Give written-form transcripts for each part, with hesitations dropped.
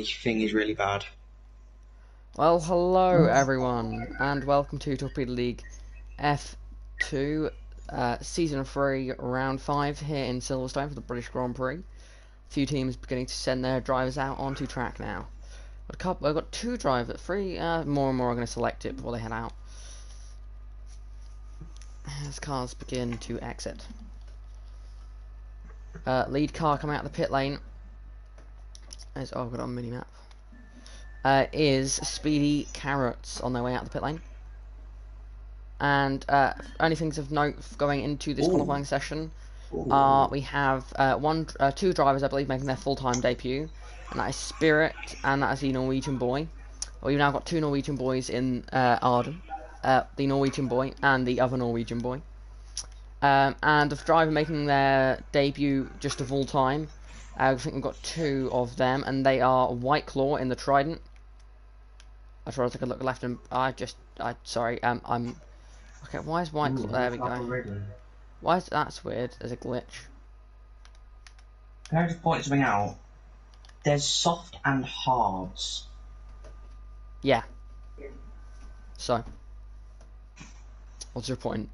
thing is really bad. Well, hello everyone, and welcome to Torpedo League F2, Season 3, Round 5 here in Silverstone for the British Grand Prix. A few teams beginning to send their drivers out onto track now. I've got two drivers, more and more are going to select it before they head out. As cars begin to exit. Lead car coming out of the pit lane. I've got it on mini-map. Is Speedy Carrots on their way out the pit lane. And only things of note going into this qualifying session are we have two drivers, I believe, making their full-time debut, and that is Spirit and that is the Norwegian boy. We've now got two Norwegian boys in Arden, the Norwegian boy and the other Norwegian boy. And the driver making their debut just a full time. I think we've got two of them, and they are White Claw in the Trident. I tried to take a look left, and sorry, I'm. Okay, why is White Claw? There we go. Why is that's weird? There's a glitch. Can I just point something out? There's soft and hards. Yeah. So, what's your point?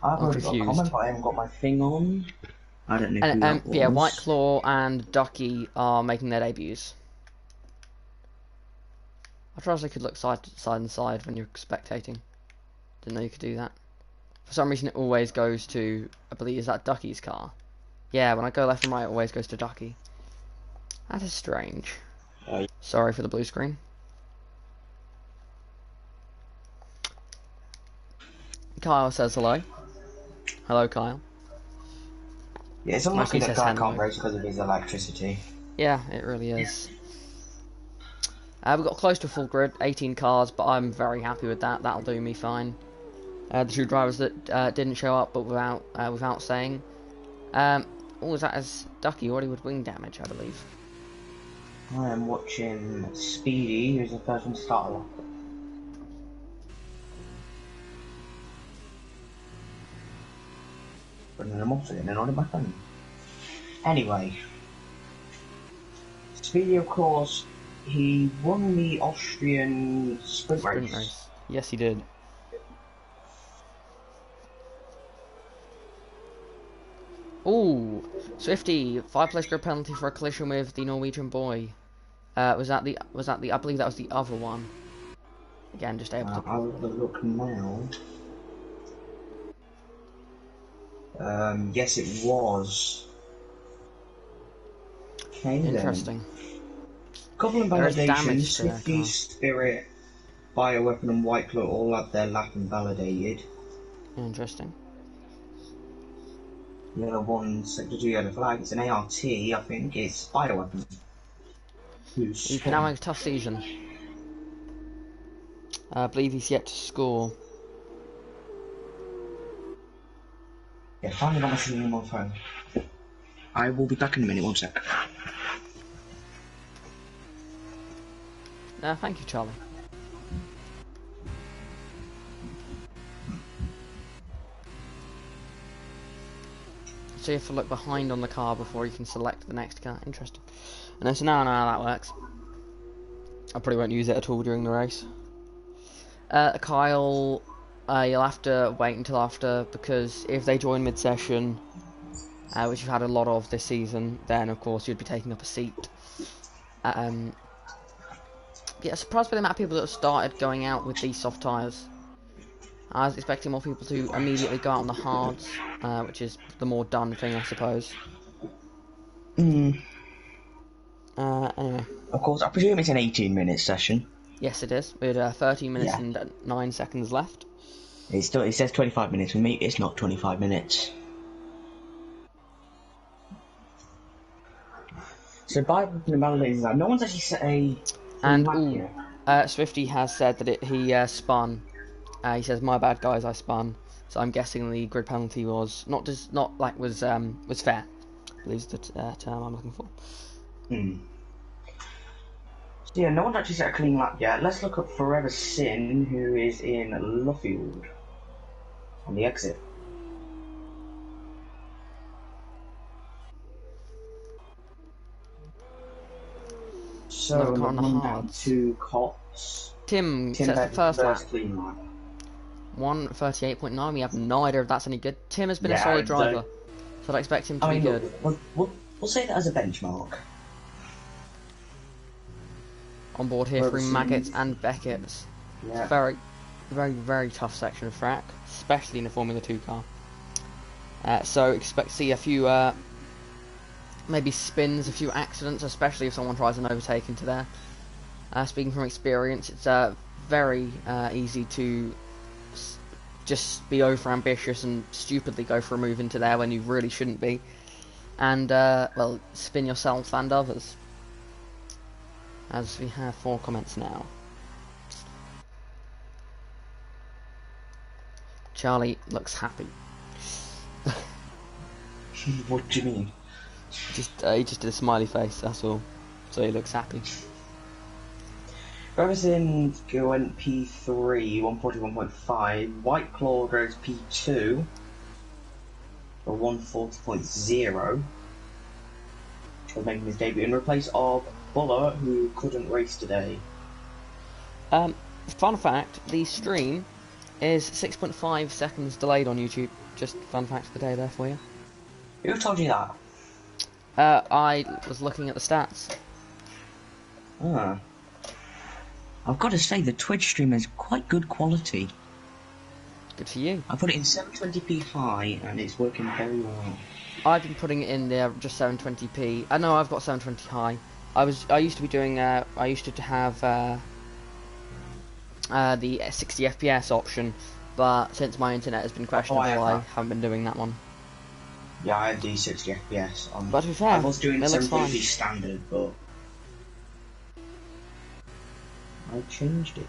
I've already got a comment, but I haven't got my thing on. I don't know who that was. Yeah, White Claw and Ducky are making their debuts. I tried they could look side and side when you're spectating. Didn't know you could do that. For some reason it always goes to, I believe, is that Ducky's car? Yeah, when I go left and right it always goes to Ducky. That is strange. Sorry for the blue screen. Kyle says hello. Hello, Kyle. Yeah, it's unlucky that Kyle can't race because of his electricity. Yeah, it really is. We've got close to full grid, 18 cars, but I'm very happy with that. That'll do me fine. The two drivers that didn't show up, but without saying. All that is Ducky already with wing damage, I believe. I am watching Speedy, who's the first one to start off. But then I'm also getting on my phone. Anyway, Speedy, of course, he won the Austrian sprint race. Yes, he did. Ooh, Swifty, 5-place grid penalty for a collision with the Norwegian boy. Was that the? I believe that was the other one. Again, just able to. I'll have a look now. Yes, it was. Okay, interesting. Couple of validations. Swifty, Spirit, Bioweapon, and White Claw all had their lap invalidated. Interesting. The other ones that do yellow flag, it's an ART, I think, it's Bioweapon. He's been having a tough season. I believe he's yet to score. Yeah, finally got my signal on my phone. I will be back in a minute, 1 sec. Thank you, Charlie. So you have to look behind on the car before you can select the next car. Interesting. And so now I know how that works. I probably won't use it at all during the race. Kyle, you'll have to wait until after, because if they join mid-session, which you've had a lot of this season, then of course you'd be taking up a seat. Yeah, surprised by the amount of people that have started going out with these soft tyres. I was expecting more people to immediately go out on the hards, which is the more done thing, I suppose. Anyway. Of course, I presume it's an 18-minute session. Yes, it is. We had 13 minutes and 9 seconds left. It says 25 minutes. For me, it's not 25 minutes. So, by validating that, no one's actually set a... And, Swifty has said that he spun. He says, "My bad, guys, I spun." So I'm guessing the grid penalty was was fair. I believe is the term I'm looking for. So yeah, no one's actually set a clean lap yet. Let's look up Forever Sin, who is in Luffield on the exit. So Another on car the on the run down hards. to Cops. Tim Tim sets the had first lap. clean lap. 1:38.9. We have no idea if that's any good. Tim has been a Yeah, solid driver, so I'd expect him to I be mean, good. look, we'll say that as a benchmark. On board here through Maggots and Beckett's. Yeah. Very, very, very tough section of track, especially in a Formula 2 car. So expect to see a few maybe spins, a few accidents, especially if someone tries an overtake into there. Speaking from experience, it's very easy to just be over ambitious and stupidly go for a move into there when you really shouldn't be, and well, spin yourself and others. As we have 4 comments now. Charlie looks happy. What do you mean? He just did a smiley face, that's all. So he looks happy. Everson went P3, 141.5. White Claw goes P2 for 140.0. For making his debut in replace of Buller, who couldn't race today. Fun fact, the stream is 6.5 seconds delayed on YouTube. Just fun fact of the day there for you. Who told you that? I was looking at the stats. Ah. I've got to say, the Twitch stream is quite good quality. Good for you. I put it in 720p high, and it's working very well. I've been putting it in there just 720p. I know I've got 720 high. I used to be doing. I used to have the 60 FPS option, but since my internet has been questionable, I haven't been doing that one. Yeah, I had the 60 FPS on. But to be fair, I was doing it looks 720p fine. standard, but I changed it.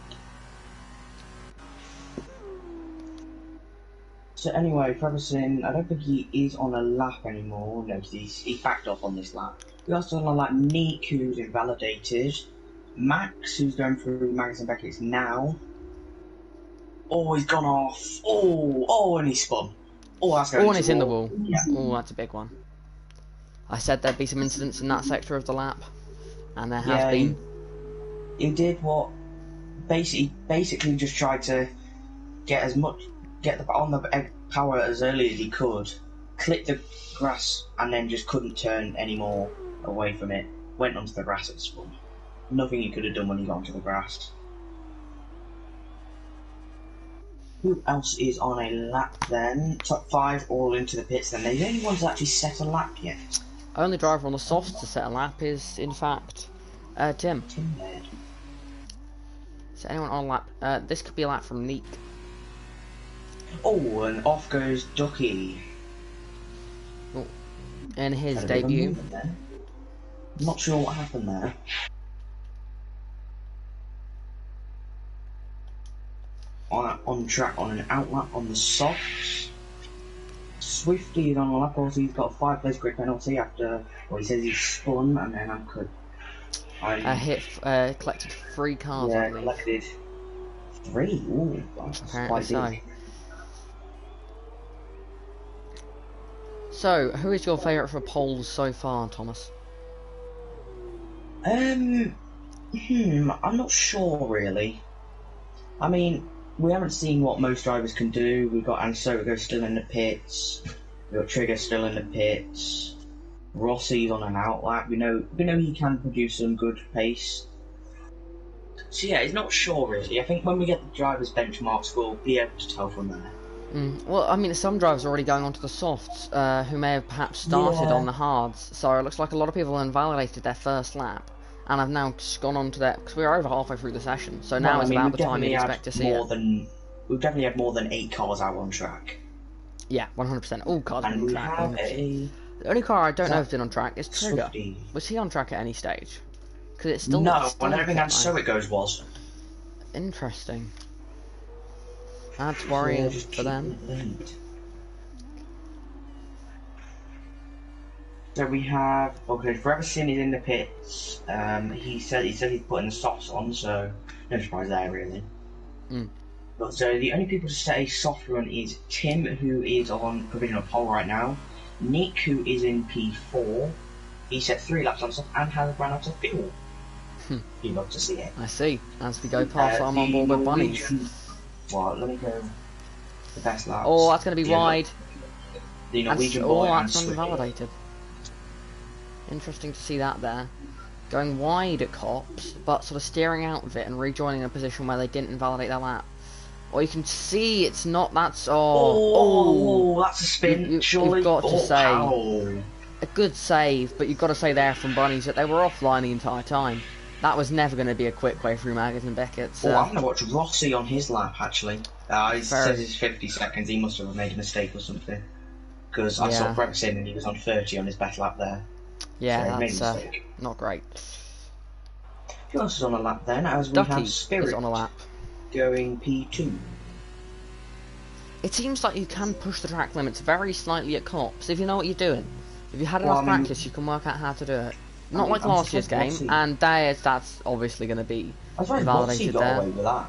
So anyway, Ferguson, I don't think he is on a lap anymore. No, he's backed off on this lap. We also have like Nick, who's invalidated. Max, who's going through Max and Beckett's now. Oh, he's gone off. Oh, and he spun. Oh, that's going Oh, and it's in the wall. wall. Yeah. Oh, that's a big one. I said there'd be some incidents in that sector of the lap, and there has been. He did what basically just tried to get on the power as early as he could, clip the grass, and then just couldn't turn any more away from it. Went onto the grass and spun. Nothing he could have done when he got onto the grass. Who else is on a lap then? Top 5 all into the pits then. They're the only ones that actually set a lap yet. Only driver on the softs to set a lap is, in fact, Tim. Tim Baird. Is anyone on a lap? This could be a lap from Neek. Oh, and off goes Ducky. Oh, in his debut. I'm not sure what happened there. On track on an outlap on the softs. Swifty is on a lap, also he's got a 5-place grid penalty after, well, he says he spun and then collected 3 cars, I yeah, believe. collected 3. Ooh, that's Apparently quite big. So, who is your favourite for polls so far, Thomas? I'm not sure really. I mean, we haven't seen what most drivers can do. We've got Ansogo still in the pits. We've got Trigger still in the pits. Rossi's on an outlap. We know he can produce some good pace. So yeah, it's not sure really. I think when we get the drivers' benchmarks, we'll be able to tell from there. Well, I mean, some drivers are already going onto the softs, who may have perhaps started on the hards. So it looks like a lot of people invalidated their first lap, and have now just gone on to that, because we're over halfway through the session. So now it's about the time you'd expect to see it. We've definitely had more than 8 cars out on track. Yeah, 100%. All cars have been on track. Have 100%. The only car I don't know if it's been on track is Trigger. Swifty. Was he on track at any stage? Because it's still No, it's still I don't think that's So It Goes was. Interesting. That's worrying for them. So we have Forever Sin is in the pits. He said he's putting the softs on, so no surprise there really. But so the only people to set a soft run is Tim, who is on provisional pole right now. Nick, who is in P4. He set 3 laps on soft and has run out of fuel. You love to see it. I see. As we go past, I'm on board with bunnies. Well, let me go. The best laps. Oh, that's going to be wide. The Norwegian boy and that's unvalidated. Interesting to see that there. Going wide at Cops, but sort of steering out of it and rejoining a position where they didn't invalidate their lap. Or you can see it's not. That's that's a spin. Surely, you've got to say ow. A good save, but you've got to say there from bunnies that they were offline the entire time. That was never going to be a quick way through Maggots and Beckett's. I'm going to watch Rossi on his lap actually. He says it's 50 seconds. He must have made a mistake or something. Because I saw Brevix in and he was on 30 on his best lap there. Yeah, so that's not great. Who else is on a lap then? As we Ducky have Spirit is on a lap. Going P2. It seems like you can push the track limits very slightly at Cops if you know what you're doing. If you had enough practice, you can work out how to do it. Not like last year's game, and that's obviously going to be validated there. Got away with that.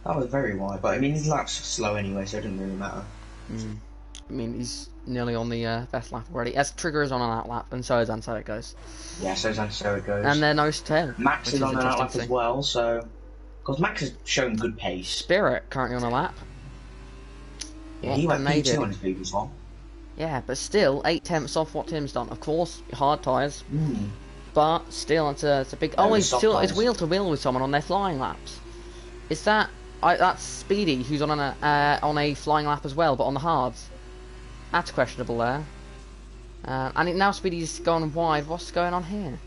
That was very wide, but I mean his lap's slow anyway, so it didn't really matter. I mean he's nearly on the best lap already. As Trigger is on an out lap, and so is So It Goes. Yeah, so it goes. And they're nose to tail. Max is on an out lap as well, so because Max has shown good pace. Spirit currently on a lap. Yeah, he went P2 on his previous one. Yeah, but still 8/10 off what Tim's done. Of course, hard tyres, but still it's a big. Oh, it's wheel to wheel with someone on their flying laps. Is that? That's Speedy, who's on a flying lap as well, but on the hards. That's questionable there. And now Speedy's gone wide. What's going on here?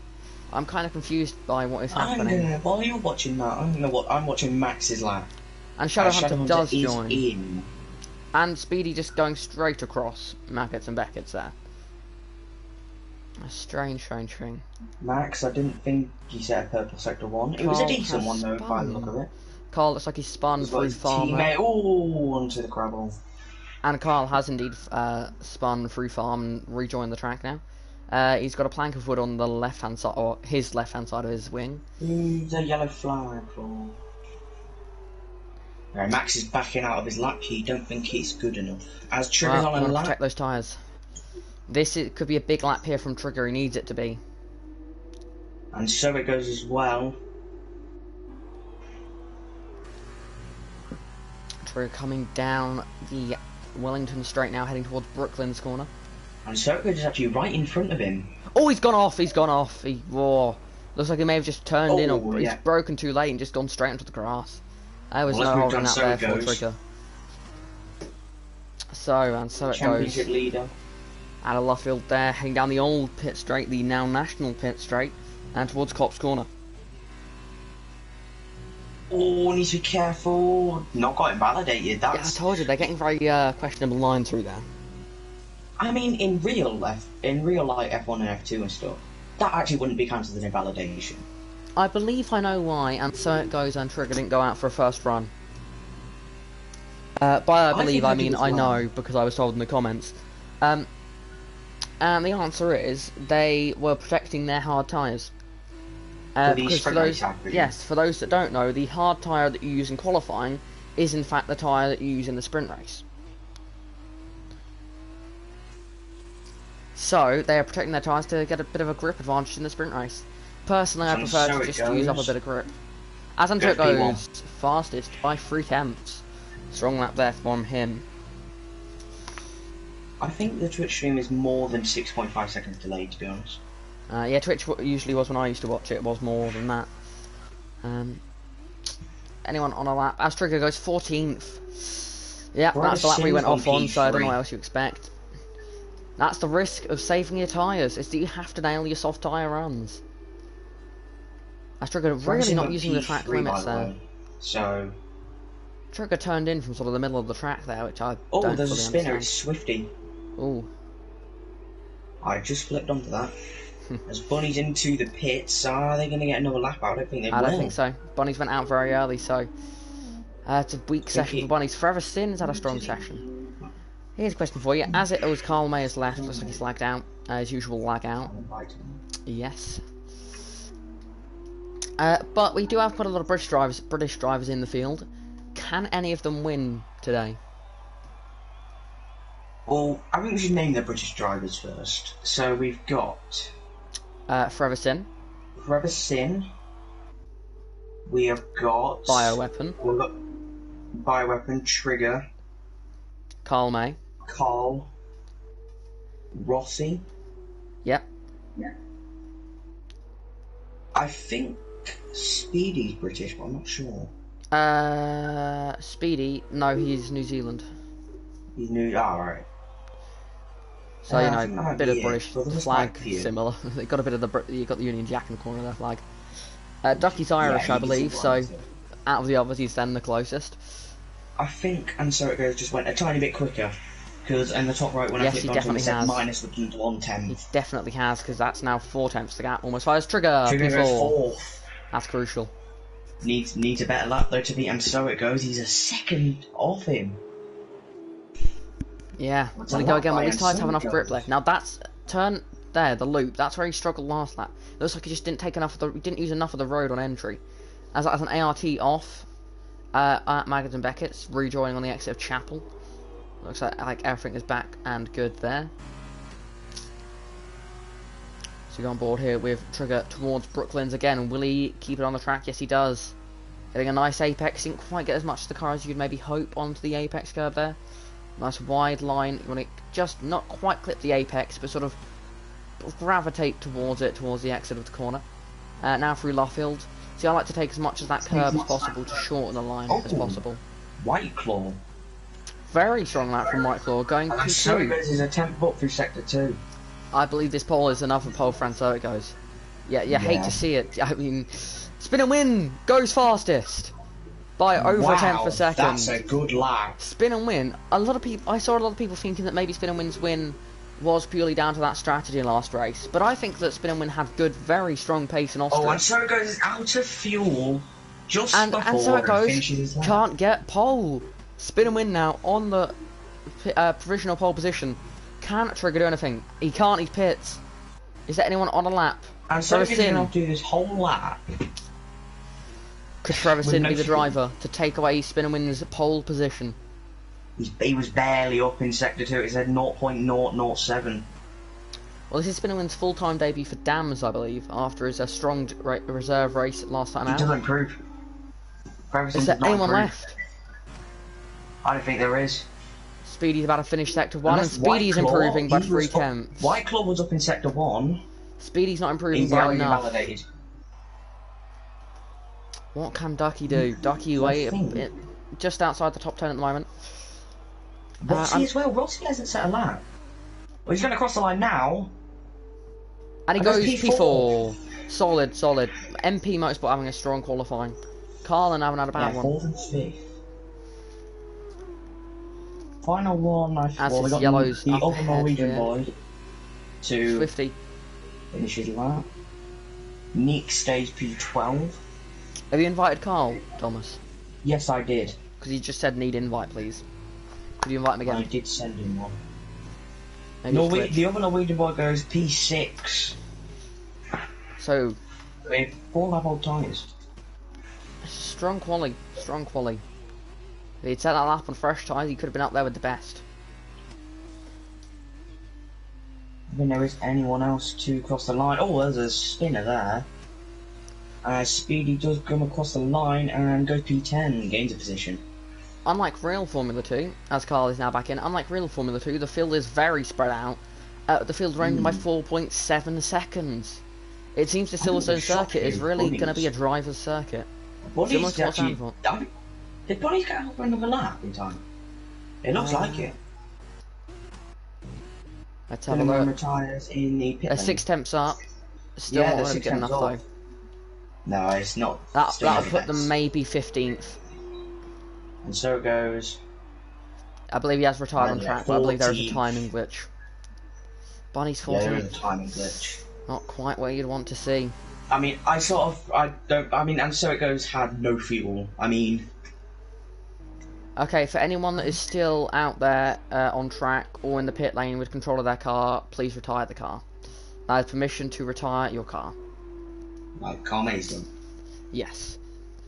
I'm kind of confused by what is happening. While you're watching that, I'm watching Max's lap. And Shadowhunter does join. In. And Speedy just going straight across Maggots and Beckett's there. A strange thing. Max, I didn't think he set a purple sector 1. It was a decent one though, by the look of it. Carl looks like he's spun free farm. Onto the Crabble. And Carl has indeed spun free farm and rejoined the track now. He's got a plank of wood on the left-hand side, or his left-hand side of his wing. The yellow flag for... Right, Max is backing out of his lap. He don't think it's good enough. As Trigger's on a lap... Protect those tyres. Could be a big lap here from Trigger. He needs it to be. And so it goes as well. Trigger coming down the Wellington straight now, heading towards Brooklyn's corner. And so it goes actually right in front of him. Oh, he's gone off. Looks like he may have just turned in, or he's broken too late and just gone straight into the grass. There was no holding that there for Trigger. So it goes. Championship leader. Out of Luffield there, heading down the old pit straight, the now national pit straight, and towards Cop's corner. Oh, needs to be careful. Not got invalidated. Yeah, I told you they're getting very questionable line through there. I mean, in real life F1 and F2 and stuff, that actually wouldn't be counted as an invalidation. I believe I know why, and so it goes. And Trigger didn't go out for a first run. By I believe, I mean I know because I was told in the comments. And the answer is they were protecting their hard tyres. Because for those that don't know, the hard tyre that you use in qualifying is in fact the tyre that you use in the sprint race. So they are protecting their tyres to get a bit of a grip advantage in the sprint race. Personally, I prefer to just use up a bit of grip. As until it goes fastest by 3/10. Strong lap there from him. I think the Twitch stream is more than 6.5 seconds delayed, to be honest. Yeah, Twitch usually was when I used to watch it. It was more than that. Anyone on a lap? As Trigger goes 14th. Yeah, that's the lap we went off on, so I don't know what else you expect. That's the risk of saving your tyres, is that you have to nail your soft tyre runs. As Trigger really not using the track limits there. So... Trigger turned in from sort of the middle of the track there, which I don't Oh, there's a spinner, understand. it's Swifty. Ooh. I just flipped onto that. As Bunny's into the pits, are they going to get another lap out? I don't think they will. I don't think so. Bunny's went out very early, so... it's a weak session for Bunny's. Forever Sin has had a strong session. Here's a question for you. As it was Carl Mayer's left, looks like he's lagged out. As usual, lag out. Yes. But we do have quite a lot of British drivers in the field. Can any of them win today? Well, I think we should name the British drivers first. So we've got Forever Sin. Forever Sin. We have got... Bioweapon. We've got Bioweapon, Trigger. Carl May. Carl. Rossi. Yep. Yeah. I think Speedy's British, but I'm not sure. Speedy. No, he's New Zealand. He's new. Alright. So you know, a bit of yeah, British flag similar. They got a bit of you got the Union Jack in the corner of their flag. Ducky's Irish, yeah, I believe. So out of the others, he's then the closest. I think, and so it goes, just went a tiny bit quicker. Because in the top right, when I clicked onto him, it said minus looking to 1/10. He definitely has, because that's now 4/10 the gap. Almost fires Trigger. Trigger goes P4. fourth. That's crucial. Needs a better lap though to beat, and so it goes. He's a second off him. Yeah, so we go again. Well, these tyres have enough grip left. Now that's turn there, the loop. That's where he struggled last lap. It looks like he just didn't take enough of the. He didn't use enough of the road on entry. As an ART off, at Maggard and Beckett's rejoining on the exit of Chapel. Looks like everything is back and good there. So we go on board here with Trigger towards Brooklands again. Will he keep it on the track? Yes, he does. Getting a nice apex. Didn't quite get as much of the car as you'd maybe hope onto the apex curve there. Nice wide line. You want to just not quite clip the apex, but sort of gravitate towards it, towards the exit of the corner. Now through Luffield. See, I like to take as much of that curve as possible to shorten the line as possible. White Claw. Very strong lap from White Claw, going P2. So it goes his attempt up through sector 2. I believe this pole is another pole for so it goes. Yeah, you hate to see it. I mean, Spin and Win goes fastest by over a tenth a second. That's a good lap. Spin and Win. A lot of people. I saw a lot of people thinking that maybe Spin and Win's win was purely down to that strategy in last race, but I think that Spin and Win had good, very strong pace in Austria. Oh, and so it goes out of fuel just and so it goes. Can't get pole. Spin and Win now on the provisional pole position. Can't Trigger do anything. He can't. He pits. Is there anyone on a lap? And so he's going to do this whole lap. Could Trevor Sin be the driver to take away Spin and Win's pole position? He was barely up in sector 2. It said 0.007. Well, this is Spin and Win's full-time debut for Dams, I believe, after his strong reserve race last time out. He doesn't improve. Is there anyone left? I don't think there is. Speedy's about to finish sector 1, and Speedy's improving by 3 tenths. White Claw was up in sector 1. Speedy's not improving by enough. Validated. What can Ducky do? Ducky way just outside the top 10 at the moment. Rossi as well. Rossi hasn't set a lap. Well, he's going to cross the line now. And he goes P4. Solid, solid. MP Motorsport having a strong qualifying. Carlin haven't had a bad one. 4th and 5th. Final one, I as we got yellows the other Norwegian boy to Swifty finish his lap. Nick stays P12. Have you invited Carl, Thomas? Yes, I did. Because he just said need invite, please. Could you invite him again? I did send him one. The other Norwegian boy goes P6. So with 4 lap old tyres. Strong quality, strong quality. If he'd set that lap on fresh tyres, he could have been up there with the best. I think there is anyone else to cross the line. Oh, there's a spinner there. Speedy does come across the line and goes P10, gains a position. Unlike real Formula 2, as Carl is now back in, unlike real Formula 2, the field is very spread out. The field ranging by 4.7 seconds. It seems the Silverstone circuit is really going to be a driver's circuit. Buddy's actually... Did Buddy's get out for another lap in time? It looks like it. Let's have a look. Retires in the pit lane. 6 temps up. Still not going to be good enough though. No, it's not. That'll put them maybe 15th. And so it goes. I believe he has retired on track, but I believe there is a timing glitch. Bunny's 14th. Yeah, there is a timing glitch. Not quite where you'd want to see. I mean, and so it goes had no fuel. I mean. Okay, for anyone that is still out there on track or in the pit lane with control of their car, please retire the car. That is permission to retire your car. Like Carl Mason. Yes.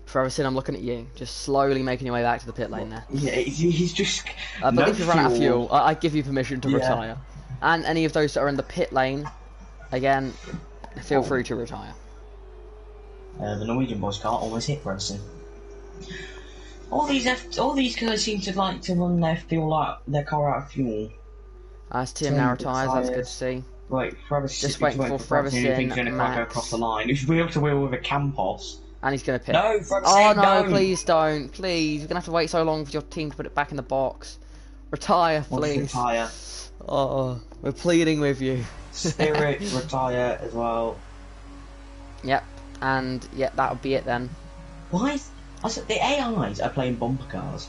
Forever Sin, I'm looking at you, just slowly making your way back to the pit lane there. Yeah, he's just. But if you run out of fuel, I give you permission to retire. And any of those that are in the pit lane, Again, feel free to retire. The Norwegian boys car almost hit Bronson. All these guys seem to like to run their car out of fuel. As Tim now retires, that's good to see. Right, Just waiting for Forever Sin, going to go across the line. He should be able to wheel with a Campos. And he's going to pit. No, Forever Oh Sin, no, don't. please don't. Please. You're going to have to wait so long for your team to put it back in the box. Retire, please. Retire. Oh, we're pleading with you. Spirit, retire as well. Yep, and yeah, that would be it then. Why? The AIs are playing bumper cars.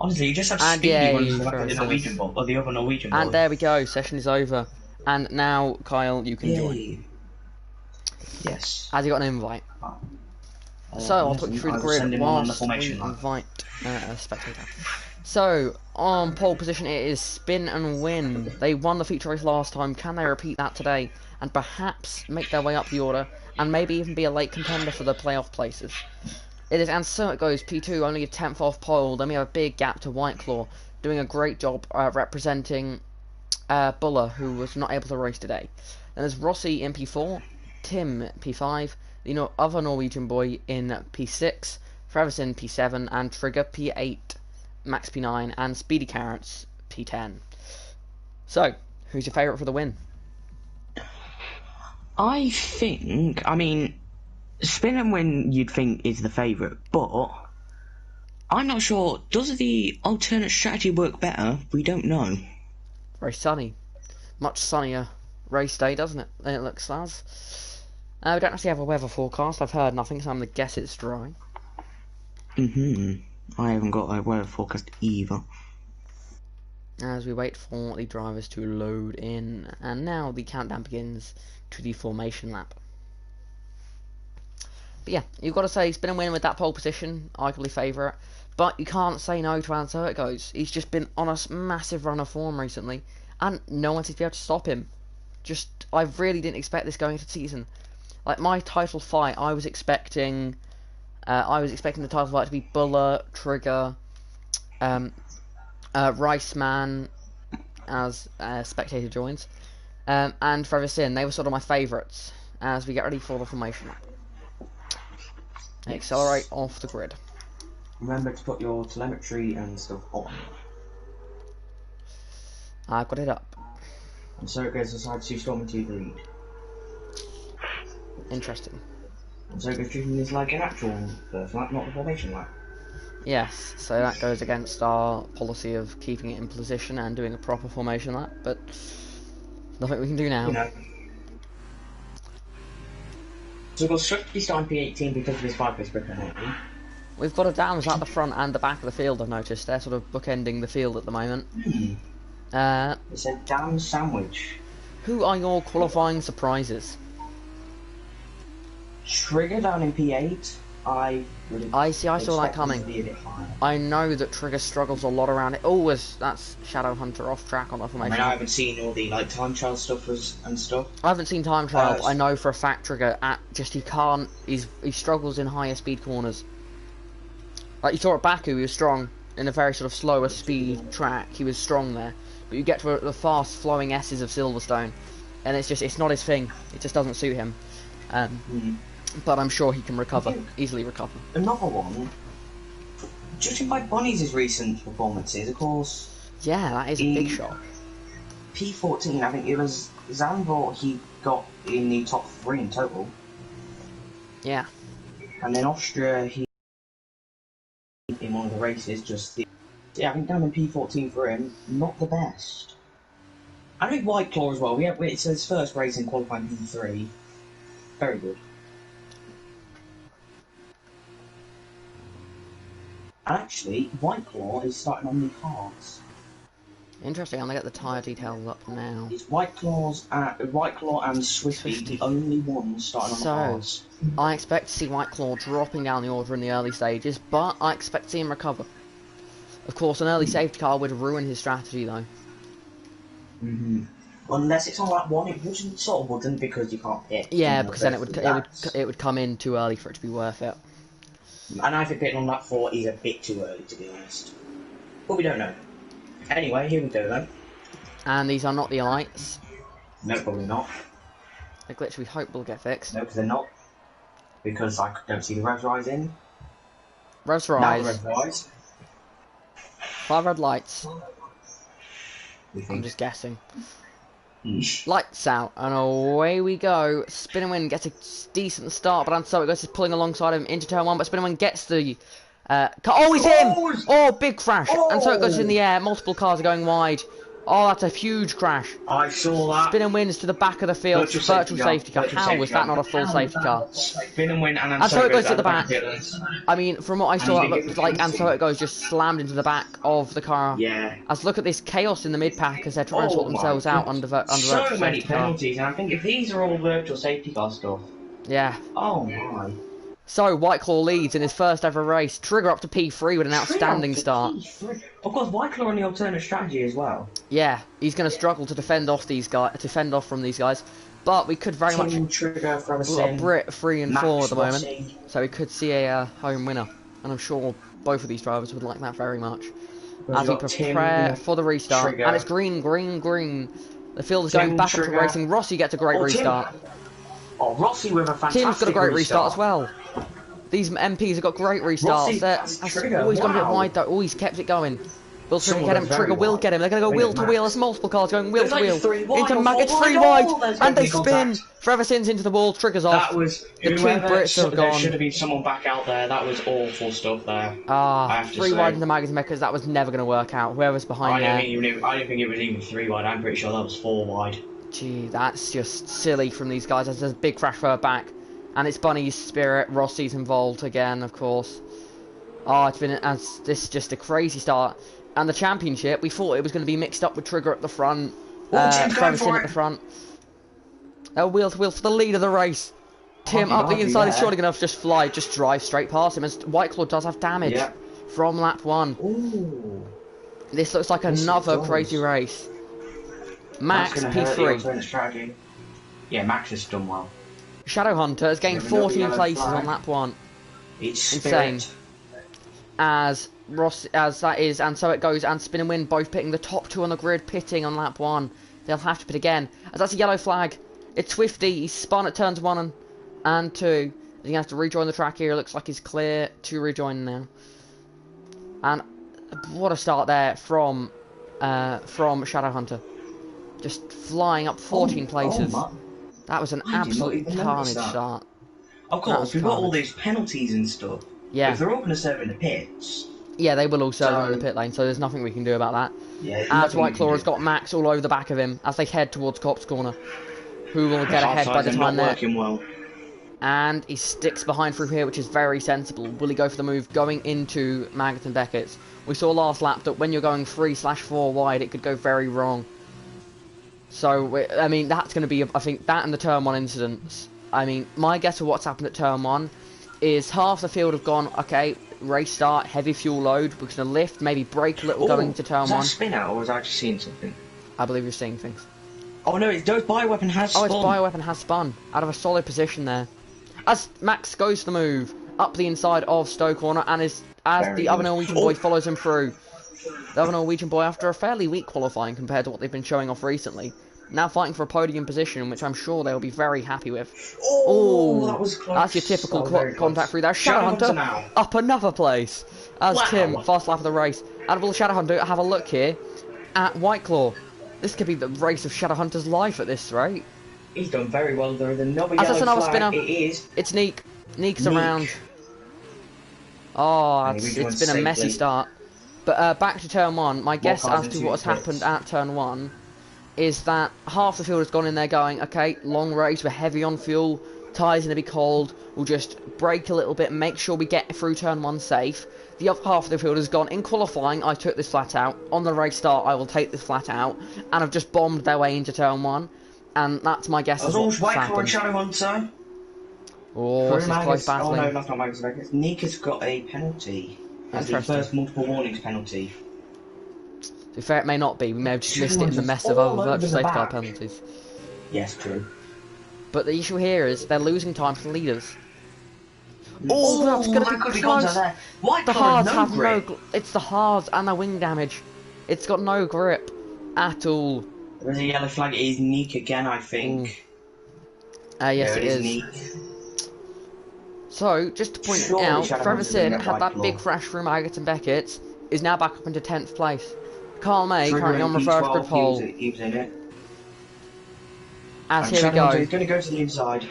Honestly, you just have And Speedy yeah, running back of the Norwegian ball, or the other Norwegian ball. And there we go, session is over. And now, Kyle, you can join. Yes. Has he got an invite? So, I'll put you through the grid whilst we invite a spectator. So, on pole position it is Spin and Win. They won the feature race last time. Can they repeat that today? And perhaps make their way up the order, and maybe even be a late contender for the playoff places. It is, and so it goes, P2 only a 10th off pole. Then we have a big gap to Whiteclaw, doing a great job representing Buller, who was not able to race today. Then there's Rossi in P4, Tim P5, the other Norwegian boy in P6, Travis in P7, and Trigger P8, Max P9, and Speedy Carrots P10. So, who's your favourite for the win? I mean, Spin and Win you'd think is the favourite, but I'm not sure. Does the alternate strategy work better? We don't know. Very sunny. Much sunnier race day, doesn't it? It looks as. We don't actually have a weather forecast. I've heard nothing, so I'm going to guess it's dry. I haven't got a weather forecast either. As we wait for the drivers to load in, and now the countdown begins to the formation lap. But yeah, you've got to say Spin and Win with that pole position, arguably favourite, but you can't say no to And So It Goes. He's just been on a massive run of form recently, and no one seems to be able to stop him. I really didn't expect this going into the season. Like, my title fight, I was expecting the title fight to be Buller, Trigger, Riceman, as spectator joins, and Forever Sin. They were sort of my favourites as we get ready for the formation lap. Yes. Accelerate off the grid. Remember to put your telemetry and stuff on. I've got it up. And so it goes aside to Storm and Team lead. Interesting. And so it goes treating this like an actual first lap, not the formation lap. Yes, so that goes against our policy of keeping it in position and doing a proper formation lap, but nothing we can do now. You know. So we'll strictly start in P18 because of this 5-place brick, haven't we? We've got a dams at the front and the back of the field, I've noticed. They're sort of bookending the field at the moment. It's a damn sandwich. Who are your qualifying surprises? Trigger down in P8. I saw that coming. I know that Trigger struggles a lot around it. Oh, that's Shadow Hunter off track on the formation. I haven't seen all the time trial stuff and stuff. I haven't seen time trial, but I know for a fact Trigger he struggles in higher speed corners. Like you saw at Baku, he was strong in a very sort of slower speed track. He was strong there, but you get to the fast flowing S's of Silverstone, and it's not his thing. It just doesn't suit him. But I'm sure he can easily recover. Another one, judging by Bonnie's recent performances, of course. Yeah, that is a big shot. P14, I think it was Zandvoort he got in the top 3 in total. Yeah. And then Austria, he in one of the races, I think down in P14 for him, not the best. I think Whiteclaw as well, it's his first race in qualifying P3. Very good. Actually, Whiteclaw is starting on the hards. Interesting, I'm gonna get the tyre details up now. It's Whiteclaw and Swifty, the only ones starting on the hards. I expect to see Whiteclaw dropping down the order in the early stages, but I expect to see him recover. Of course, an early safety car would ruin his strategy, though. Unless it's on lap 1, it wouldn't because you can't pit. Yeah, because then it would come in too early for it to be worth it. And I think pitting on lap 4 is a bit too early, to be honest. But we don't know. Anyway, here we go then. And these are not the elites. No, probably not. A glitch we hope will get fixed. No, because they're not. Because I don't see the revs rising. Revs Now the rise. revs rise. 5 red lights. We I'm think. just guessing. Mm. Lights out, and away we go. Spin and Win gets a decent start, but Anso it goes is pulling alongside him into turn 1, but Spin and Win gets the... oh, he's him! Oh, big crash! And so it goes in the air, multiple cars are going wide. Oh, that's a huge crash. I saw that. Spin and Wins to the back of the field. Virtual safety car. How was that not a full safety car? Spin and Win, And so it goes to the back. Pillars. I mean, from what I saw, it looked like And so it goes just slammed into the back of the car. Yeah. As look at this chaos in the mid pack as they're trying to sort themselves out under virtual So safety many car. penalties, and I think if these are all virtual safety car stuff. Yeah. Oh my. So, Whiteclaw leads in his first ever race. Trigger up to P3 with an outstanding start. Of course, Whiteclaw on the alternate strategy as well. Yeah, he's going to struggle to defend off from these guys. But we could very much... Trigger for We've got a Brit 3 and 4 at the moment. Rossi. So we could see a home winner. And I'm sure both of these drivers would like that very much. As we prepare for the restart. Trigger. And it's green, green, green. The field is Tim, going back up to Trigger. racing. Rossi gets a great restart. Oh, Rossi with a fantastic Tim's got a great restart restart as well. These MPs have got great restarts. That's Trigger, always gone a bit wow. wide though. Oh, he's kept it going. Will Trigger Some get of him? them Trigger very will wide. get him. They're going to go Bring wheel it to back. wheel. There's multiple cars going wheel There's to like wheel. 3 wide Into or Maggot, 4 3 wide. wide. Oh, there's And they gonna be spin. contact. Forever Sins into the wall. Triggers off. That was The two whoever Brits have there gone. should have been someone back out there. That was awful stuff there. I Ah, have to 3 say. wide into Maggot's Meccas. That was never going to work out. Whoever's behind there. I didn't think it was even 3 wide. I'm pretty sure that was 4 wide. Gee, that's just silly from these guys. There's a big crash further back. And it's Bunny's Spirit. Rossi's involved again, of course. Oh, it's been this is just a crazy start. And the championship, we thought it was going to be mixed up with Trigger at the front. Tim's going at the front. Wheel to wheel for the lead of the race. Tim I'll up be the inside is there. surely going to just fly, just drive straight past him. As Whiteclaw does have damage Yeah. from lap 1. Ooh. This looks like Yes, it another does. crazy race. Max That's gonna hurt the P3. alternate strategy. Yeah, Max has done well. Shadowhunter has gained Yeah, but no 14 yellow places flag. on lap 1. It's Insane. Spirit. As that is, and so it goes, and Spin and Win both pitting the top 2 on the grid, pitting on lap 1. They'll have to pit again, as that's a yellow flag. It's Swifty, he's spun at turns 1 and 2. He's going to have to rejoin the track here, looks like he's clear to rejoin now. And what a start there from Shadowhunter. Just flying up 14 places. That was an I did not absolute even notice carnage that. start. Of That course, was we've got all carnage. these penalties and stuff. Yeah. If they're all going to serve in the pits, Yeah, they will also So- in the pit lane, so there's nothing we can do about that. yeah. As nothing you can Whiteclaw has do. got Max all over the back of him as they head towards Cop's Corner, who will get ahead by the Outsides are time not there. working well. And he sticks behind through here, which is very sensible. Will he go for the move going into Maggot and Beckett's? We saw last lap that when you're going 3/4 wide, it could go very wrong. So, I mean, that's going to be, I think, that and the turn 1 incidents. I mean, my guess of what's happened at turn 1 is half the field have gone, okay, race start, heavy fuel load, we're going to lift, maybe brake a little going to turn was that 1. a spin out or was I just seeing something? I believe you're seeing things. Oh no, Doe's bioweapon has Oh, spun. its bioweapon has spun out of a solid position there. As Max goes for the move up the inside of Stowe Corner, and as Very the other good. Norwegian boy follows him through. The other Norwegian boy, after a fairly weak qualifying compared to what they've been showing off recently, now fighting for a podium position, which I'm sure they'll be very happy with. Oh, that was close. That's your typical very contact close. through there. Shadowhunter Shadowhunter now. up another place. As Wow. Tim, fast lap of the race. And will Shadowhunter have a look here at Whiteclaw? This could be the race of Shadowhunter's life at this rate. He's done very well there. The another As yellow that's another flag. spinner. It is. It's Neek. Neek's Neek. around. Oh, And he it's rejoins been a messy safely. start. But back to turn 1. My guess cars as to into what has the pits. happened at turn 1 is that half the field has gone in there going, okay, long race, we're heavy on fuel, tyres going to be cold, we'll just brake a little bit, make sure we get through turn 1 safe. The other half of the field has gone, in qualifying, I took this flat out. On the race start, I will take this flat out. And have just bombed their way into turn 1. And that's my guess That was of almost what's Whiteclaw and happened. Shadowhunter. Oh, this is close Oh no, battling. that's not Magus Vegas. Nika's got a penalty. That's the Interesting. first multiple warnings penalty. To be fair, it may not be. We may have just missed it in the mess of other virtual safety car penalties. Yes, true. But the issue here is they're losing time to the leaders. Oh, that's going to that could be gone to close. there. The Whiteclaw hards has have grip. no... It's the hards and the wing damage. It's got no grip at all. There's a yellow flag. It is Neek again, I think. Yes, Yeah, it is. Neek. So, just to point Surely out, Shadow Trevor Hunter's gonna Sin get had White that Claw. big crash through Maggots and Beckett's, is now back up into 10th place. Carl May Trigger currently in on reverse P12, grid pole. he was in it. As And here we Shadow Hunter go, is going to go to the inside.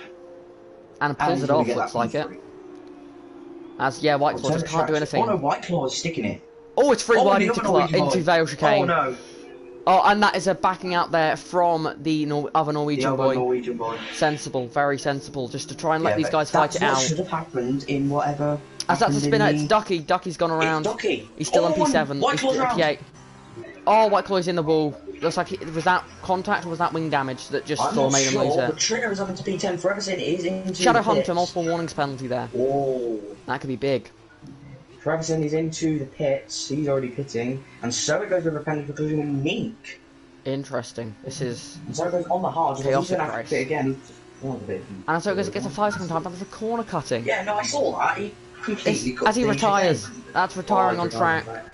and And pulls he's it going to off, get looks that like it. P3. As, yeah, White Claw just can't do anything. Oh no, White Claw is sticking it. Oh, it's free Oh, wide the into, other Norwegian into boy. Vale Chicane. Oh no, Oh, and that is a backing out there from the other the Norwegian other boy. Norwegian boy. Sensible, very sensible, just to try and let Yeah, these but guys fight it that's what out. should have happened in whatever As that's a happened in spinner, it's the... Ducky. Ducky's gone around. It's Ducky. He's still on Oh, and P7. White He's Claw's round. P8. Oh, White Claw's in the wall. Looks like was that contact or was that wing damage that just I'm sort not of made him sure, lose but it? Trigger is up into P10. Forever Sin is into Shadow the Hunter, pits. multiple warnings penalty there. Oh. That could be big. Forever Sin is into the pits. He's already pitting. And so it goes with a penalty for collision with Neek. Interesting. This is... And so it goes on the hard. He's chaotic going to have race. to pit again. Oh, And so it gets a 5-second time penalty for corner cutting. Yeah, no, I saw that. He completely cut As he the retires. chicane. That's retiring on I track. forgot about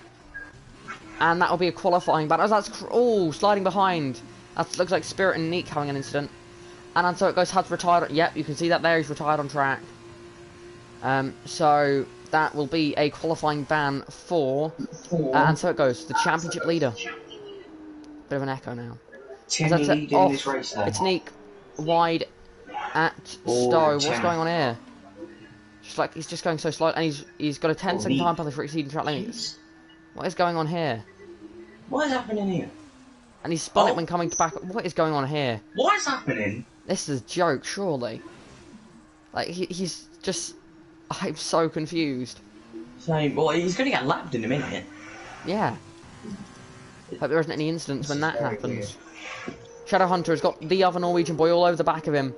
And that'll be a qualifying battle. That's sliding behind. That looks like Spirit and Neek having an incident. And so it goes. Has retired. Yep, you can see that there. He's retired on track. So that will be a qualifying ban for. And so it goes. The championship leader. Bit of an echo now. Tim As that's it, leading this race then. It's Neek wide at Oh, Stowe. What's Tim. going on here? Just like he's just going so slow, and he's got a 10-second Neek. time penalty for exceeding track limits. What is going on here? What is happening here? And he spun it Oh. when coming back. What is going on here? What is happening? This is a joke, surely. Like, he's just... I'm so confused. Same. Well, he's going to get lapped in a minute. Yeah. Hope there isn't any incidents when that very happens. Shadow Hunter has got the other Norwegian boy all over the back of him.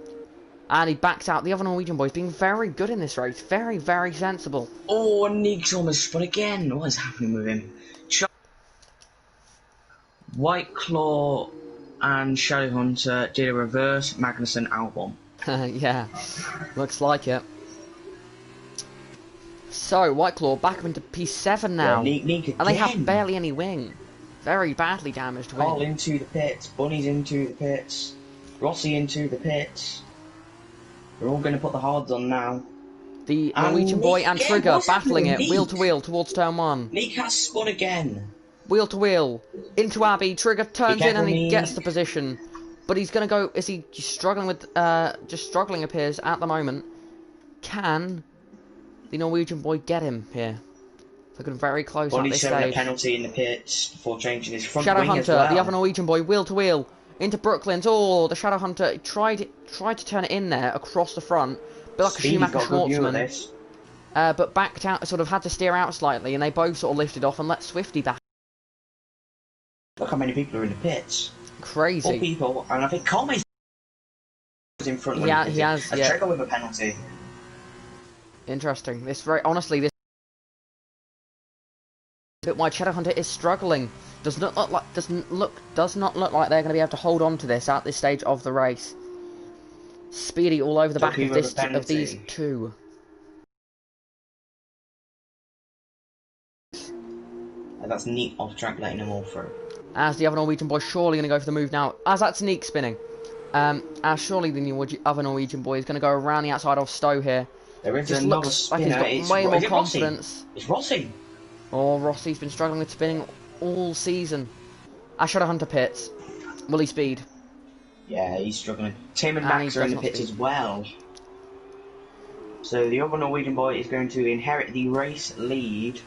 And he backs out. The other Norwegian boy's being very good in this race. Very, very sensible. Oh, and Neek's almost spun again. What is happening with him? White Claw and Shadow Hunter did a reverse Magnuson album. Yeah. Looks like it. So, White Claw back up into P7 now. Yeah, Neek again. And they have barely any wing. Very badly damaged wing. Carl into the pits. Bunny's into the pits. Rossi into the pits. We're all going to put the hards on now. The And Norwegian boy Neek and again, Trigger what's battling happening it, with wheel Neek? to wheel towards turn 1. Neek has spun again. Wheel to wheel, into Abbey, Trigger turns in and he Neek. gets the position. But he's going to go, is he struggling with, just struggling appears at the moment. Can the Norwegian boy get him here? Looking very close at Bunny's this showing a stage. penalty in the pits before changing his front Shadow wing Hunter, as well. the other Norwegian boy, wheel to wheel, into Brooklyn's. Oh, the Shadow Hunter tried to turn it in there, across the front, but like Speedy's a Schumacher got a good view of Schwartzman. this. But backed out, sort of had to steer out slightly, and they both sort of lifted off and let Swifty back. Look how many people are in the pits. 4 Crazy. people, and I think Conway's in front. He has, a yeah. Trigger with a penalty. Interesting. This very honestly, this bit why Shadow Hunter is struggling. Does not look like they're going to be able to hold on to this at this stage of the race. Speedy all over the back Ducky of with a of these penalty. two. And that's neat off track, letting them all through. As the other Norwegian boy surely going to go for the move now. As that's Neek spinning. As surely the other Norwegian boy is going to go around the outside of Stowe here. There is Just another looks like spinner. he's got way more is it Rossi? confidence. It's Rossi. Oh, Rossi's been struggling with spinning all season. As Shadow Hunter pits. Will he speed? Yeah, he's struggling. Tim and And Max he are in does the not pits speed. as well. So the other Norwegian boy is going to inherit the race lead,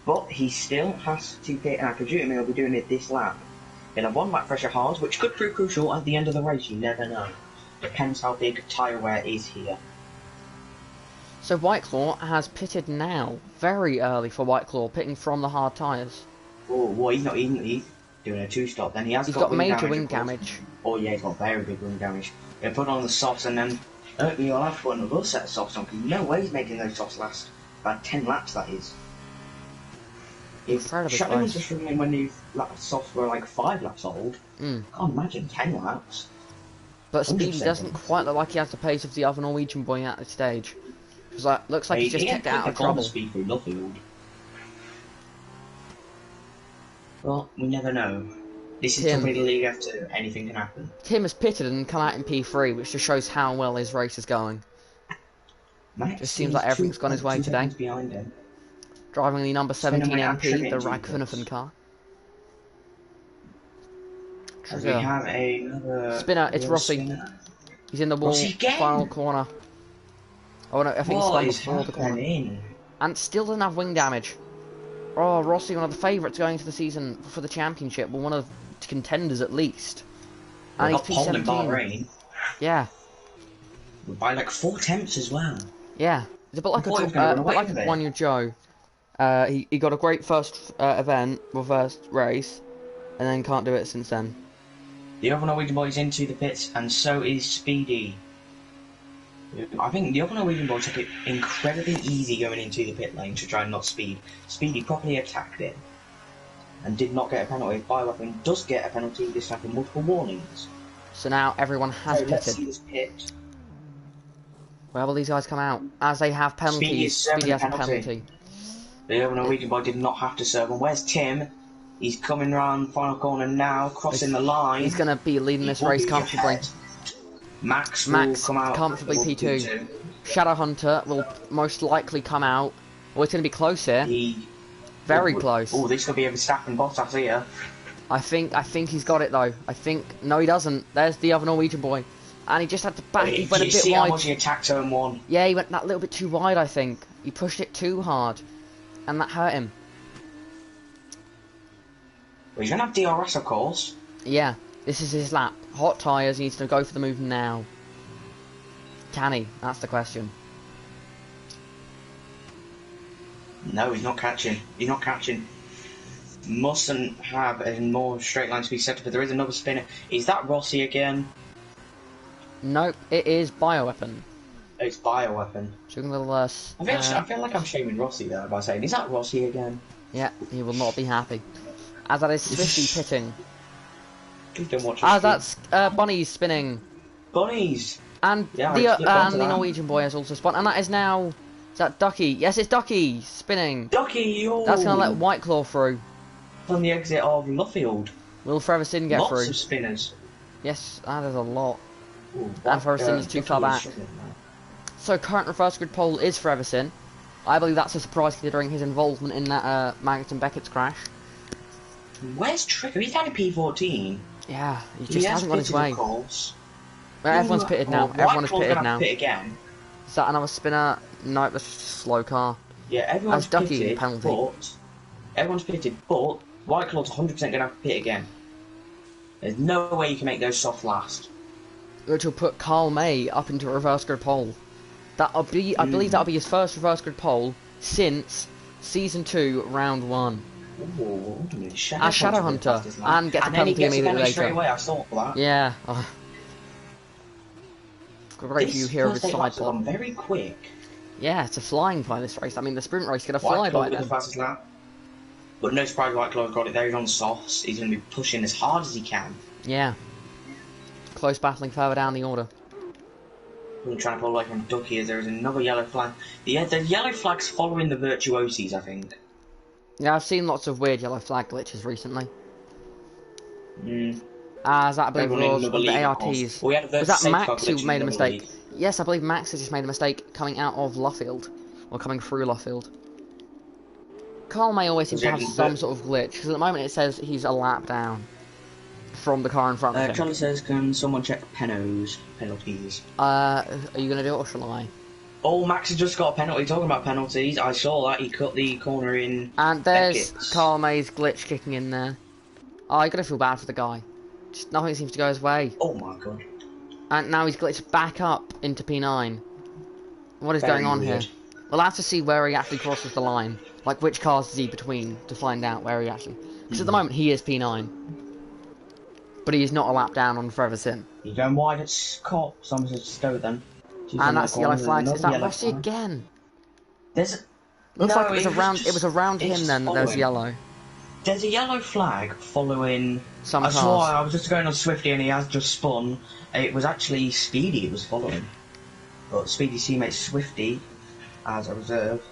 but he still has to pit, and I presume he'll be doing it this lap. He'll have 1 lap pressure hard, which could prove crucial at the end of the race, you never know. Depends how big tyre wear is here. So White Claw has pitted now. Very early for White Claw, pitting from the hard tyres. Oh, well, he's doing a 2-stop then. He's got major wing of course. damage. Oh yeah, he's got very big wing damage. He'll put on the softs and then you'll have to put another set of softs on, because no way he's making those softs last about 10 laps, that is. If Incredibly Shadow was close. struggling when these softs were like 5 laps old, can't imagine 10 laps. But Speedy 100%. doesn't quite look like he has the pace of the other Norwegian boy at this stage. Because looks like he's just He kicked out of got trouble. speed through Luffield. Well, we never know. This is Tim. probably the league after anything can happen. Tim has pitted and come out in P3, which just shows how well his race is going. Max Just seems like everything's gone his way two today. seconds behind him. Driving the number Spinner 17 went out MP, tripping the into Raikkonen this. car. As we Trigger. have another Spinner, it's Rossi. spinner. He's in the wall, Rossi again? final corner. Oh no, I think What he's is spun before the corner. happening? And still doesn't have wing damage. Oh, Rossi, one of the favourites going into the season for the championship, well, one of the contenders at least. And We he's got pole in P17. Bahrain. Yeah, By like 4 tenths as well. yeah. It's a bit like I thought he was gonna run away with it. 1 year Joe. He got a great first event, well, first race, and then can't do it since then. The other Norwegian boy is into the pits, and so is Speedy. I think the other Norwegian boy took it incredibly easy going into the pit lane to try and not speed. Speedy properly attacked it and did not get a penalty. Bioweapon does get a penalty this time for multiple warnings. So now everyone has So let's see pitted. this pit. Where will these guys come out? As they have penalties, Speedy has a penalty. The other Norwegian boy did not have to serve. And where's Tim? He's coming round final corner now, crossing the line. He's going to be leading this race comfortably. Max will come out comfortably will P2. Shadowhunter will most likely come out. Oh, it's going to be close here. Very close. Oh, this could be a Verstappen Bottas here. I think he's got it though. No, he doesn't. There's the other Norwegian boy, and he just had to back. He went a bit see how wide. much he attacked turn 1? Yeah, he went that little bit too wide. I think he pushed it too hard, and that hurt him. Well, he's gonna have DRS, of course. Yeah, this is his lap. Hot tyres. He needs to go for the move now. Can he? That's the question. No, he's not catching. He's not catching. Mustn't have a more straight line speed setup, but there is another spinner. Is that Rossi again? Nope, it is Bioweapon. It's Bioweapon. Doing a little less. I feel like I'm shaming Rossi there by saying, is that Rossi again? Yeah, he will not be happy. As that is Swifty pitting. Please don't watch As that's Bunny's spinning. Bunnies! And Yeah, the Norwegian boy has also spun. And that is now... Is that Ducky? Yes, it's Ducky spinning. Ducky! Oh. That's going to let White Claw through. On the exit of Luffield. Will Freverson get Lots through? of spinners. Yes, that is a lot. Ooh, And Freverson is too far back. So current reverse grid pole is Freverson. I believe that's a surprise considering his involvement in that Magnussen and Beckett's crash. Where's Trigger? He's down in P14. Yeah, he just hasn't got his pitted, way. of course. Well, everyone's pitted now. Everyone is pitted now. Pit again. Is that another spinner? No, that's just a slow car. Yeah, everyone's That's Ducky, pitted, penalty. but everyone's pitted, but White Claw's 100% going to have to pit again. There's no way you can make those soft last. Which will put Carl May up into a reverse grid pole. That'll be, I believe that'll be his first reverse grid pole since Season 2, Round 1. Ooh, As Shadowhunter, and gets a penalty immediately straight later. away, I saw that. Yeah. Oh. Great view here of his side gone pod. very quick. Yeah, it's a flying by this race. I mean, the sprint race could have fly White Claw by with then. the fastest lap. But no surprise, White Claw's got it there. He's on softs. He's going to be pushing as hard as he can. Yeah. Close battling further down the order. I'm trying to pull away from Ducky as there is another yellow flag. The yellow flag's following the virtuosis, I think. Yeah, I've seen lots of weird yellow flag glitches recently. Mm. As that, I believe, Everyone in was another the league, of ARTs. course. We had a Was that safeguard Max glitch who in made a another mistake? league. Yes, I believe Max has just made a mistake coming out of Luffield. Or coming through Luffield. Carl May always seems to have some sort of glitch, because at the moment it says he's a lap down from the car in front of him. Charlie says, can someone check penalties? Are you going to do it, or shall I? Oh, Max has just got a penalty. Talking about penalties, I saw that. He cut the corner in And there's Beckett's. Carl May's glitch kicking in there. Oh, you got to feel bad for the guy. Just nothing seems to go his way. Oh my god. And now he's glitched back up into P9. What is Very going on weird. here? We'll have to see where he actually crosses the line. Like, which cars is he between to find out where he actually... Because at the moment, he is P9. But he is not a lap down on Freverson. He's going wide at Cop. Someone's at Stowe then. And that's the yellow flags. Is that Rossi again? There's Looks no, like it was around it's him then that there was following. yellow. There's a yellow flag following... Some I saw, cars. I was just going on Swifty and he has just spun. It was actually Speedy it was following. But Speedy's teammate Swifty, as a reserve.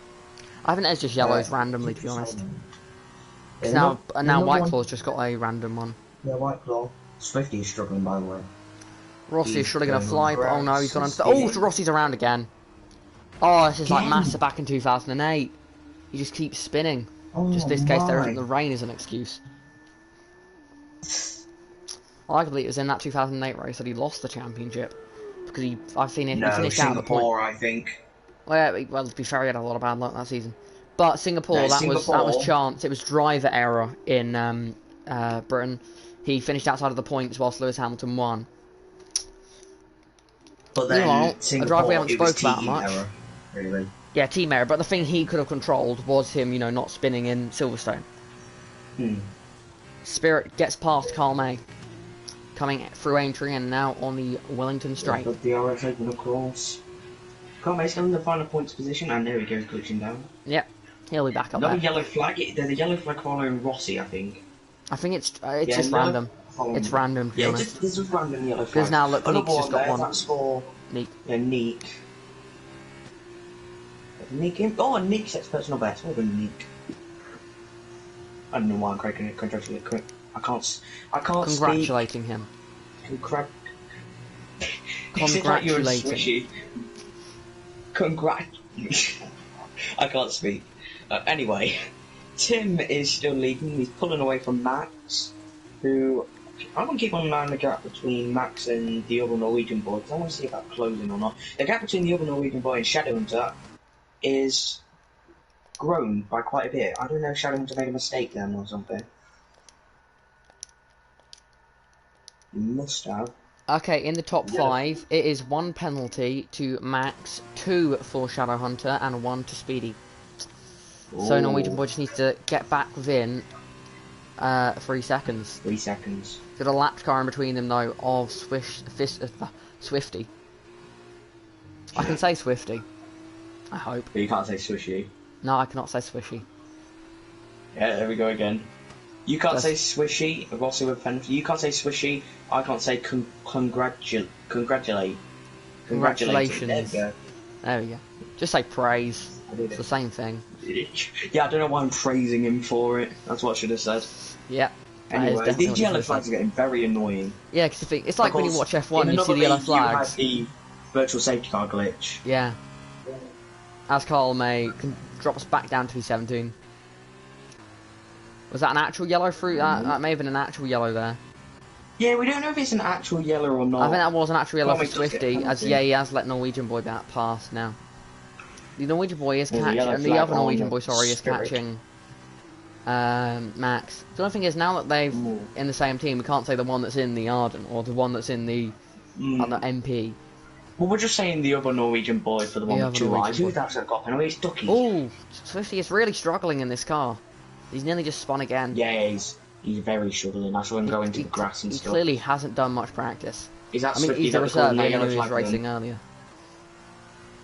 I think it's just yellows randomly, to be honest. There's Now another White one. Claw's just got a random one. Yeah, White Claw. Swifty is struggling, by the way. Rossi is He's surely going to going on fly, but oh no, grass, he's gone so under. Oh, so speeding. Rossi's around again. Oh, this is like Massa Again? back in 2008. He just keeps spinning. Just Oh this case, my. the rain is an excuse. I believe it was in that 2008 race that he lost the championship because I've seen it. He No, finished out at the point. Singapore, I think. Well, to be fair, he had a lot of bad luck that season. But No, Singapore, that was Singapore. chance. It was driver error in Britain. He finished outside of the points whilst Lewis Hamilton won. But Meanwhile, then a driver we Singapore, haven't it was spoke about team much. error, really. Yeah, team error. But the thing he could have controlled was him, not spinning in Silverstone. Spirit gets past Carl May, coming through Aintree and now on the Wellington Straight. But the RS Open, of course. Carl May still in the final points position, and there he goes, glitching down. Yep, he'll be back up Another there. yellow flag. There's a yellow flag following Rossi, I think. I think it's just random. It's random, to be honest. This was random yellow flag. Because now look, Another Neek's just got there, one. that's for Neek. Neek. Neek in. Oh, and Neek sets personal best. Well done, Neek. I don't know why I'm cracking it. Congratulating. I can't Congratulating him. Congratulating. I can't speak. Anyway, Tim is still leading. He's pulling away from Max, who I'm gonna keep an eye on the gap between Max and the other Norwegian boy, because I want to see if that's closing or not. The gap between the other Norwegian boy and Shadowhunter is grown by quite a bit. I don't know if Shadowhunter made a mistake then or something. He must have. Okay, in the top 5, it is 1 penalty to Max, 2 for Shadowhunter, and 1 to Speedy. Ooh. So Norwegian boy just needs to get back within 3 seconds. 3 seconds. Got a lapped car in between them though of Swifty. I can say Swifty. I hope. But you can't say Swishy. No, I cannot say Swishy. Yeah, there we go again. You can't say Swishy, Rossi with penalty. You can't say Swishy. I can't say congratulate. Congratulations. There we go. There we go. Just say praise. It's the same thing. Yeah, I don't know why I'm praising him for it. That's what I should have said. Yeah. Anyway, these yellow flags are getting very annoying. Yeah, because it's like when you watch F1, you see the yellow flags. You have the virtual safety car glitch. Yeah. As Carl May drop us back down to P17. Was that an actual yellow through? That may have been an actual yellow there. Yeah, we don't know if it's an actual yellow or not. I think that was an actual yellow for Swifty, as yeah, he has let Norwegian boy pass now. The Norwegian boy is catching, and the flag other Norwegian boy, is Spirit. catching Max. The only thing is, now that they've in the same team, we can't say the one that's in the Arden or the one that's in the on the MP. Well, we're just saying the other Norwegian boy for the one with 2 eyes. Who's that got penalty? It's Ducky. Oh, Swifty is really struggling in this car. He's nearly just spun again. Yeah, he's very struggling. I saw him go into the grass and he stuff. He clearly hasn't done much practice. Is that I mean, Swifty he's that a was called reserve. He yellow knew he was flag racing then? earlier.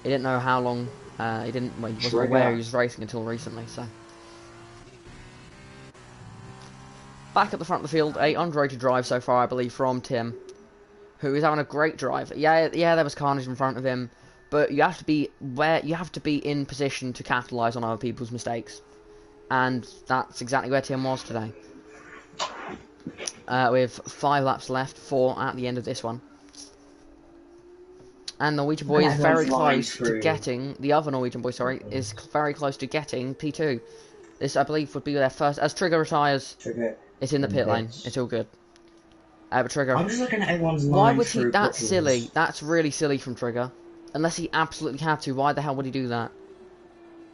He didn't know how long. He wasn't aware he was racing until recently. So back at the front of the field, a underrated drive so far, I believe, from Tim, who is having a great drive. Yeah, there was carnage in front of him, but you have to be in position to capitalise on other people's mistakes, and that's exactly where Tim was today. With 5 laps left, 4 at the end of this one. And Norwegian boy is very close to getting, the other Norwegian boy, is very close to getting P2. This, I believe, would be their first, as Trigger retires, it's in the pit lane, it's all good. But Trigger, I'm just looking at everyone's line. Why would he, that's silly, that's really silly from Trigger. Unless he absolutely had to, why the hell would he do that?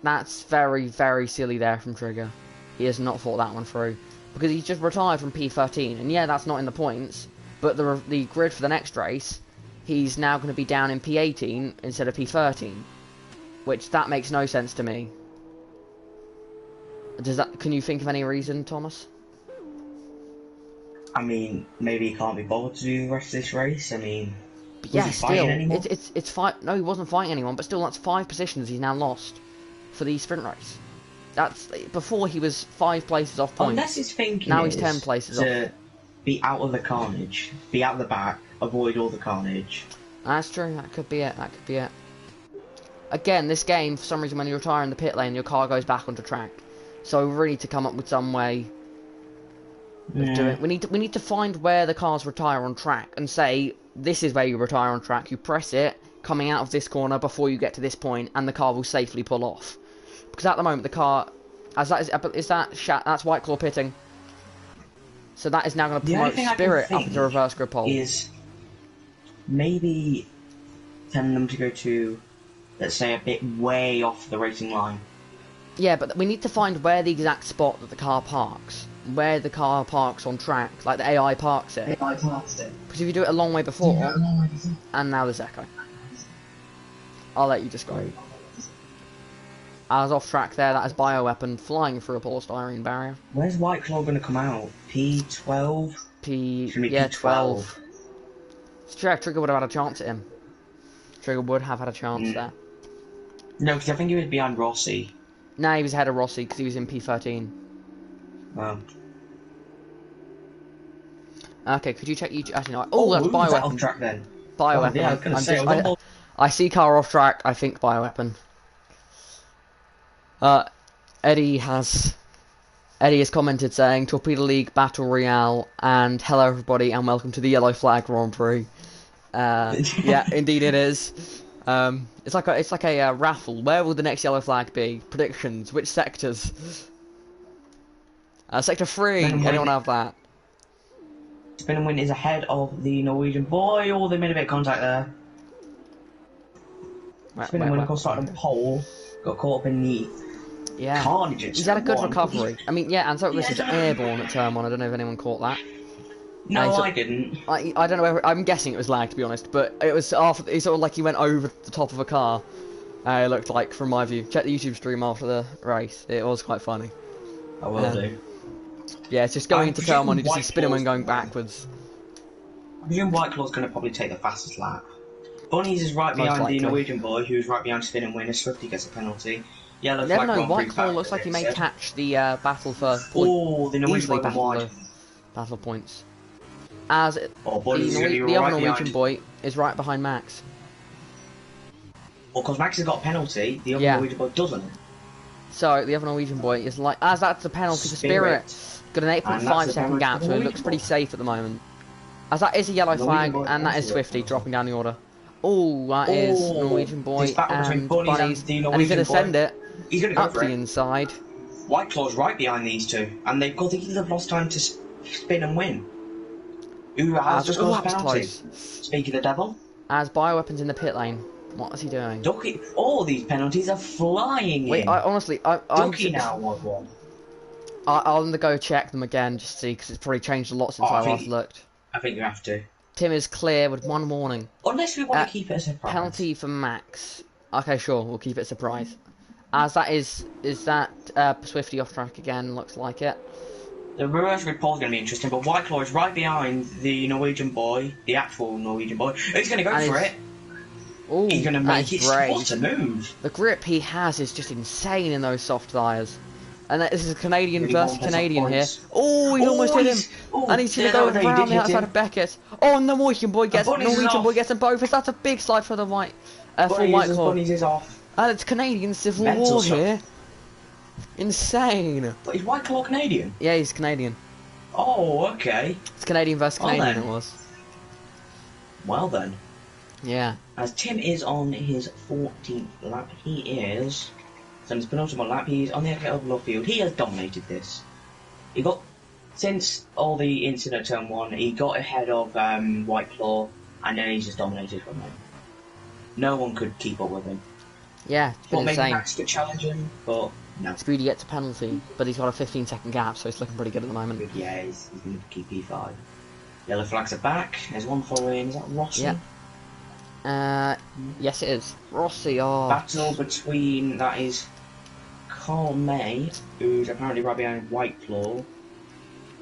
That's very, very silly there from Trigger. He has not thought that one through. Because he's just retired from P13, and yeah, that's not in the points, but the grid for the next race, he's now going to be down in P18 instead of P13, which that makes no sense to me. Can you think of any reason, Thomas? I mean, maybe he can't be bothered to do the rest of this race. I mean, but yeah, was he fighting anyone? it's fight. No, he wasn't fighting anyone, but still, that's 5 positions he's now lost for the sprint race. That's before he was 5 places off points. Unless his thinking now he's 10 places to off. Be out of the carnage, be out the back, avoid all the carnage. That's true. That could be it. Again, this game, for some reason, when you retire in the pit lane, your car goes back onto track. So we really need to come up with some way of doing. We need to find where the cars retire on track and say this is where you retire on track. You press it coming out of this corner before you get to this point, and the car will safely pull off. Because at the moment the car, as that is that's White Claw pitting. So that is now going to promote Spirit up into reverse grid pole. Is maybe telling them to go to, let's say, a bit way off the racing line. Yeah, but we need to find where the exact spot that the car parks. Where the car parks on track, like the AI parks it. Because if you do it a long way before, and now there's echo. I'll let you describe. I was off track there, that is bioweapon flying through a polystyrene barrier. Where's White Claw going to come out? P12? Yeah, 12. Trigger would have had a chance at him. Trigger would have had a chance there. No, because I think he was behind Rossi. No, he was ahead of Rossi because he was in P13. Wow. Okay, could you check each? Actually, no. Oh, that's bioweapon. Off track then. Bioweapon. Oh, yeah, I was going to say, I see car off track. I think bioweapon. Eddie has commented saying Torpedo League Battle Royale and hello everybody and welcome to the Yellow Flag Grand Prix. Yeah, indeed it is. It's like a raffle. Where will the next yellow flag be? Predictions. Which sectors? Sector 3. Anyone have that? Spin and Win is ahead of the Norwegian boy. Oh, they made a bit of contact there. Spin and Win, of course, started on pole. Got caught up in the carnage. He's had a good recovery. I mean, yeah, and so this is airborne at turn 1. I don't know if anyone caught that. No, I didn't. I don't know. I'm guessing it was lag, to be honest. But it was after. It's sort of like he went over the top of a car. It looked like, from my view. Check the YouTube stream after the race. It was quite funny. I will do. Yeah, it's just going into turn 1. You just see Spinnerman going backwards. I presume White Claw's going to probably take the fastest lap. Bunnies is right behind the Norwegian boy, who's right behind Spin and Win. As Swifty gets a penalty. Yellow flag. No, White Claw looks like he may catch the battle for points. Oh, the Norwegian boy battle points. As the other Norwegian boy is right behind Max. Well, because Max has got a penalty, the other Norwegian boy doesn't. So the other Norwegian boy is like, as that's a penalty for Spirit. Got an 8.5 second gap, so it looks pretty safe at the moment. As that is a yellow flag, and that is Swifty dropping down the order. Oh, that is Norwegian boy and Bunnies, and he's going to send it up the inside. White Claw's right behind these two, and they've lost time to Spin and Win. Who has just got a penalty? Speak of the devil. As bioweapons in the pit lane. What is he doing? Ducky. All these penalties are flying in. Wait, honestly, I'm Ducky now was one. I'm gonna go check them again just to see because it's probably changed a lot since I last looked. I think you have to. Tim is clear with one warning. Unless we want to keep it a surprise. Penalty for Max. Okay, sure, we'll keep it a surprise. As that is that Swifty off track again? Looks like it. The reverse grid pole is going to be interesting, but White Claw is right behind the Norwegian boy, the actual Norwegian boy. He's going to go for it. Ooh, he's going to make it. What a move! The grip he has is just insane in those soft tyres. And this is a Canadian versus Canadian here. Oh, he almost hit him. And he's going to go around the outside of Beckett. Oh, and the Norwegian boy gets them both. That's a big slide for the White Claw. Bunnies is off. And it's Canadian Civil War here. Insane. But is White Claw Canadian? Yeah, he's Canadian. Oh, okay. It's Canadian versus Canadian, it was. Well then. Yeah. As Tim is on his 14th lap, he is... So on his penultimate lap, he's on the exit of Love Field. He has dominated this. He got... Since all the incident at turn 1, he got ahead of White Claw, and then he's just dominated from there. No one could keep up with him. Yeah, it's been insane. Maybe Max could challenge him, but... No. Speedy gets a penalty, but he's got a 15-second gap, so it's looking pretty good at the moment. Yeah, he's going to keep P5. Yellow flags are back. There's one following. Is that Rossi? Yeah. Yes, it is. Rossi, Battle between, that is Carl May, who's apparently right behind White Claw.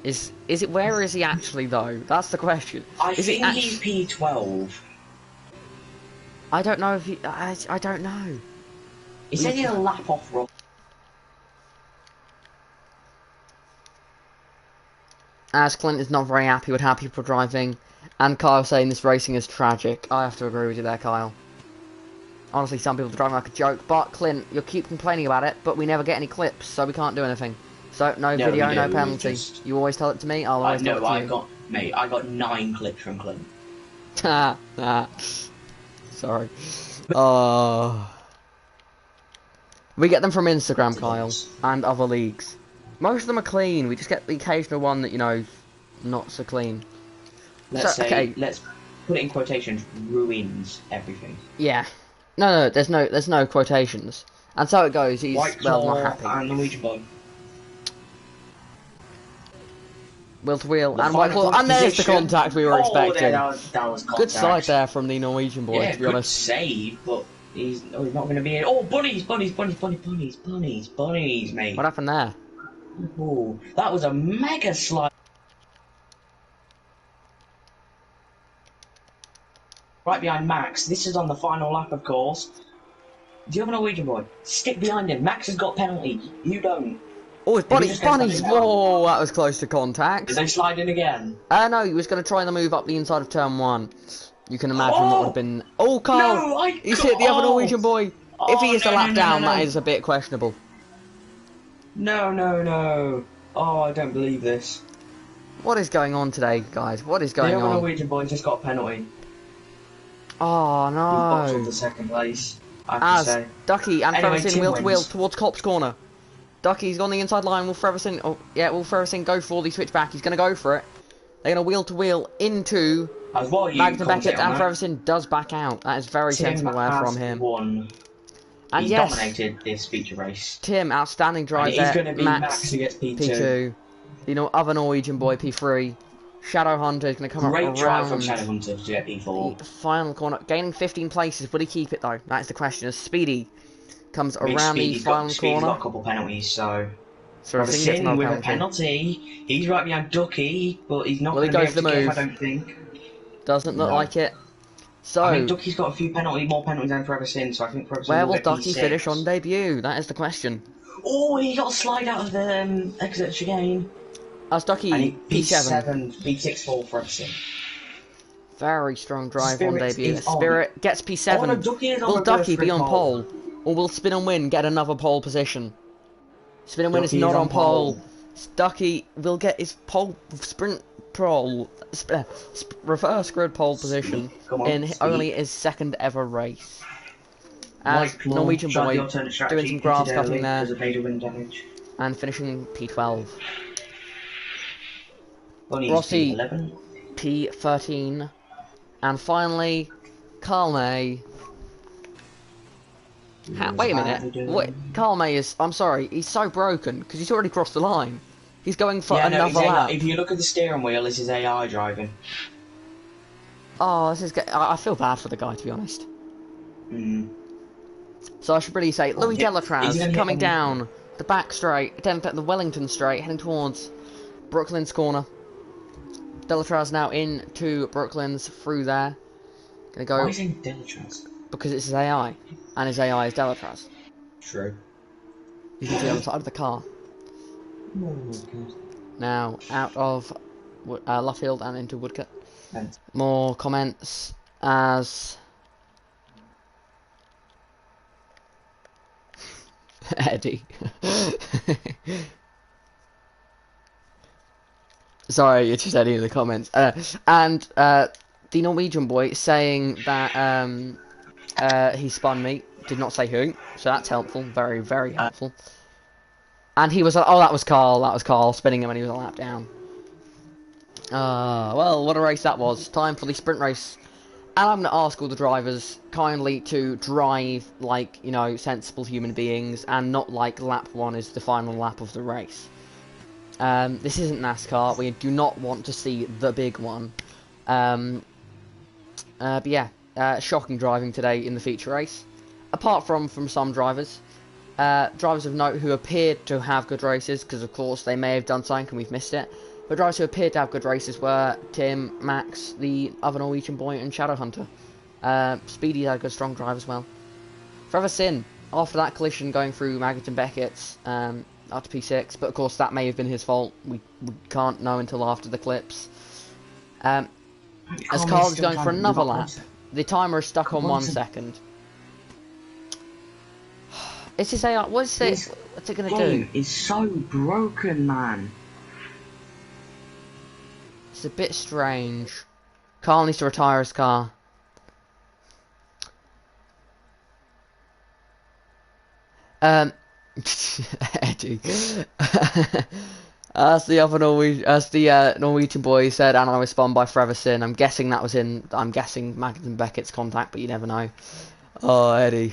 Is it, where is he actually, though? That's the question. I think he's P12. I don't know if he... I don't know. He said he'll lap off Rossi. As Clint is not very happy with how people are driving, and Kyle saying this racing is tragic. I have to agree with you there, Kyle. Honestly, some people are driving like a joke, but Clint, you'll keep complaining about it, but we never get any clips, so we can't do anything. So, no No, video, we no do, penalty. just... You always tell it to me, I'll always tell it No, to I you. got... Mate, I got 9 clicks from Clint. Sorry. We get them from Instagram, Kyle, and other leagues. Most of them are clean, we just get the occasional one that, you know, not so clean. Let's So, say, okay. let's put it in quotations, ruins everything. Yeah. No, there's no quotations. And so it goes, he's, White well, not Claw happy. and Norwegian Boy. Wheel to wheel, The and White Claw, final and there's the position. contact we were expecting. That was contact. Good sight there from the Norwegian boy, Yeah, to be good honest. save, but he's not going to be in. Oh, bunnies, mate. What happened there? Oh, that was a mega slide. Right behind Max. This is on the final lap, of course. Do you have a Norwegian boy? Stick behind him. Max has got penalty. You don't. Oh, it's bunnies! Whoa, that was close to contact. Did they slide in again? No, he was going to try the move up the inside of turn 1. You can imagine what would have been... Oh, Carl! No, He's hit the other Norwegian boy! If he is a lap down, that is a bit questionable. No. Oh, I don't believe this. What is going on today, guys? What is going The other on? Norwegian boy just got a penalty. Oh, He bottled no. the second place, I have to say. Ducky and Anyway, Ferguson Tim wheel to wheel wins. towards Cop's corner. Ducky's on the inside line. Will Ferguson... Oh, yeah, will Ferguson go for the switchback? He's going to go for it. They're going to wheel to wheel into... As well, you Magden Beckett, and that. Ferguson does back out. That is very Tim sensible there from him. Won. And He yes, dominated this feature race. Tim, outstanding drive And there. he's going to be Max who gets P2. P2. You know, other Norwegian boy, P3. Shadow Hunter is going to come up Great around drive from Shadow Hunter to get P4. the final corner. Gaining 15 places. Will he keep it, though? That's the question. As Speedy comes around the final Speedy's corner. got a couple penalties, so... Ferguson gets Sin another with a penalty. penalty. He's right behind Ducky, but he's not Well, he going to be goes able to the get him, move. I don't think. Doesn't look No. like it. So, I think Ducky's got a few more penalties than Forever Sin, so I think Forever Sin where will will get Ducky P6. finish on debut? That is the question. Oh, he got a slide out of the exit chicane. As Ducky, And he P7. P6 for Forever Sin. Very strong drive on Spirit debut. is on. Spirit gets P7. Oh, no, Ducky is on Will the Ducky first be on pole. pole? Or will Spin and Win get another pole position? Spin and Win is Ducky not is on on pole. pole. Ducky will get his pole sprint pole reverse grid pole position Come on, in Speed. only his second ever race. As White Claw Norwegian tried boy the alternate strategy, doing some grass pitted cutting early there because of major wind damage. and finishing P12. Bunny's Rossi P11. P13, and finally Carl May. Wait a minute. Wait, Carl May is... I'm sorry, he's so broken, because he's already crossed the line. He's going for Yeah, no, another lap. if you look at the steering wheel, this is AI driving. Oh, this is... I feel bad for the guy, to be honest. Mm. So I should really say, Louis Is he Delatraz gonna coming get down the back straight, then the Wellington straight, heading towards Brooklyn's corner. Delatraz now into Brooklyn's through there. Gonna go... Why is he Delatraz? Because it's his AI, and his AI is Delatraz. True. You can see on the side of the car. Oh, God. Now, out of Luffield and into Woodcut. And More comments as... Eddie. Sorry, it's just Eddie in the comments. And the Norwegian boy saying that he spun me. Did not say who, so that's helpful. Very, very helpful. And he was like, oh, that was Carl spinning him and he was a lap down. Well, what a race that was. Time for the sprint race. And I'm going to ask all the drivers kindly to drive like, you know, sensible human beings and not like lap 1 is the final lap of the race. This isn't NASCAR. We do not want to see the big one. But yeah, shocking driving today in the feature race. Apart from some drivers. Drivers of note who appeared to have good races, because of course they may have done something and we've missed it. But drivers who appeared to have good races were Tim, Max, the other Norwegian boy, and Shadow Hunter. Speedy had a good strong drive as well. Forever Sin, after that collision going through Magden Beckett's up to P6, but of course that may have been his fault. We can't know until after the clips. As Carl is going for another lap, the timer is stuck on 1 second. Is this AI? This What's it gonna do? game is so broken, man. It's a bit strange. Carl needs to retire his car. Eddie. As the Norwegian boy said, and I respond by Forever Sin. I'm guessing that was in. I'm guessing Magnus and Beckett's contact, but you never know. Oh, Eddie.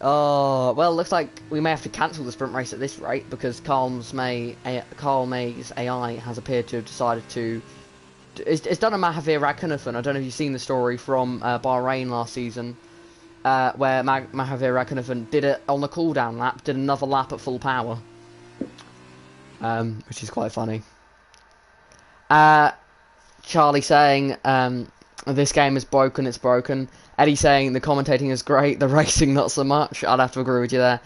Oh, well, looks like we may have to cancel the sprint race at this rate because Carl May's AI has appeared to have decided to. It's done a Mahavir Raghunathan. I don't know if you've seen the story from Bahrain last season, where Mahavir Raghunathan did it on the cooldown lap, did another lap at full power, which is quite funny. Charlie saying, this game is broken, it's broken. Eddie saying, the commentating is great, the racing not so much. I'd have to agree with you there.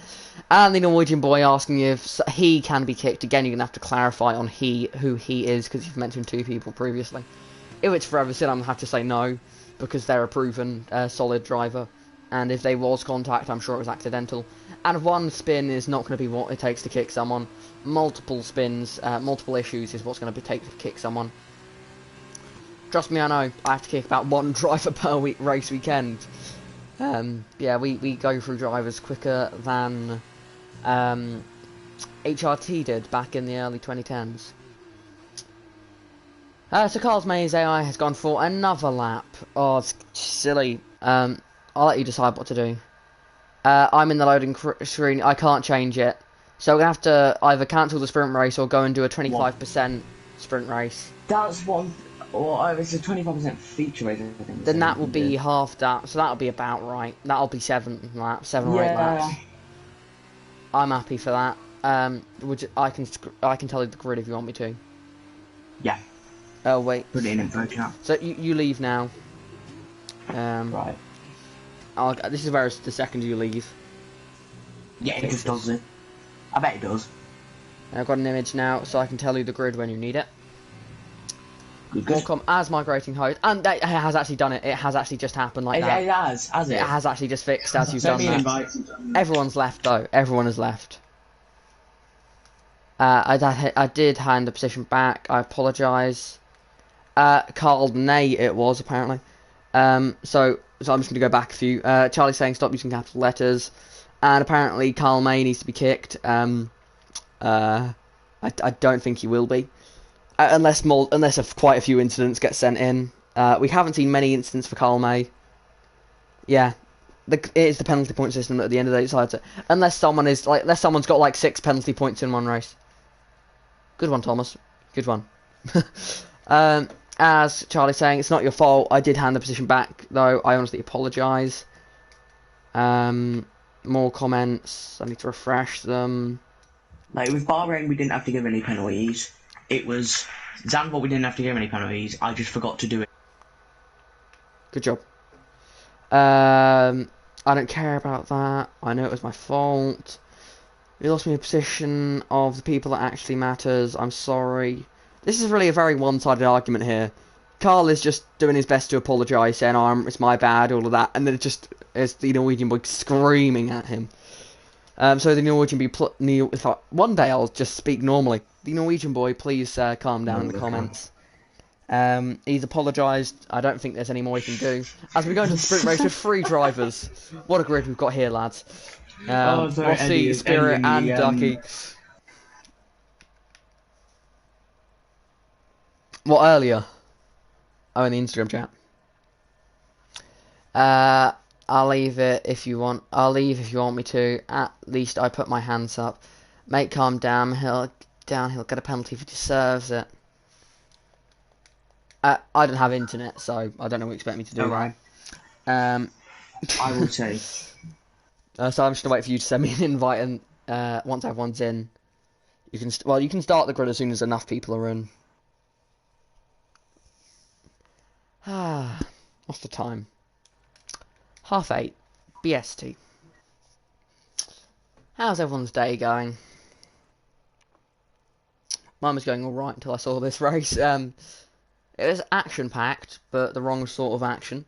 And the Norwegian boy asking if he can be kicked. Again, you're going to have to clarify on who he is, because you've mentioned two people previously. If it's Forever Sin, I'm going to have to say no, because they're a proven, solid driver. And if they was contact, I'm sure it was accidental. And one spin is not going to be what it takes to kick someone. Multiple spins, multiple issues is what's going to take to kick someone. Trust me, I know. I have to kick about one driver per race weekend. Yeah, we go through drivers quicker than HRT did back in the early 2010s. So Carl May's AI has gone for another lap. Oh, it's silly. I'll let you decide what to do. I'm in the loading screen. I can't change it. So we're going to have to either cancel the sprint race or go and do a 25% sprint race. That's one. Or it's a 25% feature rate, I think. Then that will be half that, so that'll be about right. That'll be 7 or 8 laps. I'm happy for that. I can tell you the grid if you want me to. Yeah. Oh wait. Put it in info chat. So you leave now. Right. This is where it's the second you leave. Yeah, it just does it. I bet it does. I've got an image now, so I can tell you the grid when you need it. Good. As migrating host, and it has actually done it. It has actually just happened like that. It has it? It has actually just fixed as you've done that. Everyone's left though. Everyone has left. I did hand the position back. I apologise. Carl Ney it was apparently. So I'm just going to go back a few. Charlie saying stop using capital letters, and apparently Carl May needs to be kicked. I don't think he will be. Unless quite a few incidents get sent in. We haven't seen many incidents for Carl May. Yeah, it is the penalty point system that at the end of the day decides it. Unless someone's got like 6 penalty points in one race. Good one, Thomas. Good one. As Charlie's saying, it's not your fault. I did hand the position back, though. I honestly apologise. More comments. I need to refresh them. Like with Bahrain, we didn't have to give any penalties. It was Zandvoort, we didn't have to give any penalties. I just forgot to do it. Good job. I don't care about that. I know it was my fault. You lost me a position of the people that actually matters. I'm sorry. This is really a very one-sided argument here. Carl is just doing his best to apologise, saying, "Oh, it's my bad," all of that, and then it's the Norwegian boy screaming at him. So the Norwegian boy, one day I'll just speak normally. The Norwegian boy, please calm down in the comments. He's apologised. I don't think there's any more he can do. As we go into the sprint race with 3 drivers. What a grid we've got here, lads. Rossi, Spirit, and Ducky. What, earlier? Oh, in the Instagram chat. I'll leave it if you want. I'll leave if you want me to. At least I put my hands up. Mate, calm down. He'll get a penalty if he deserves it. I don't have internet, so I don't know what you expect me to do. Alright. I will say. So I'm just gonna wait for you to send me an invite, and once everyone's in, you can you can start the grid as soon as enough people are in. What's the time? 8:30 BST. How's everyone's day going? Mine was going alright until I saw this race. It was action-packed, but the wrong sort of action.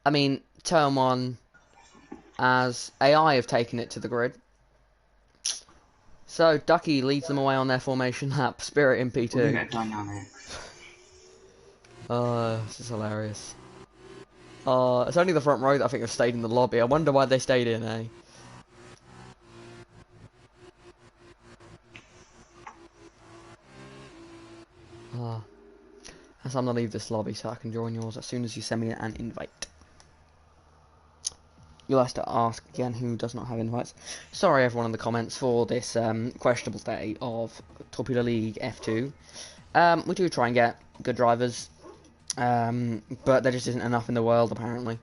I mean, turn 1 as AI have taken it to the grid. So Ducky leads them away on their formation lap. Spirit in We're gonna P2. get dynamic. This is hilarious. It's only the front row that I think have stayed in the lobby. I wonder why they stayed in, eh? As I'm gonna leave this lobby so I can join yours as soon as you send me an invite. You'll have to ask again who does not have invites. Sorry everyone in the comments for this questionable day of Torpedo League F2. We do try and get good drivers, but there just isn't enough in the world apparently.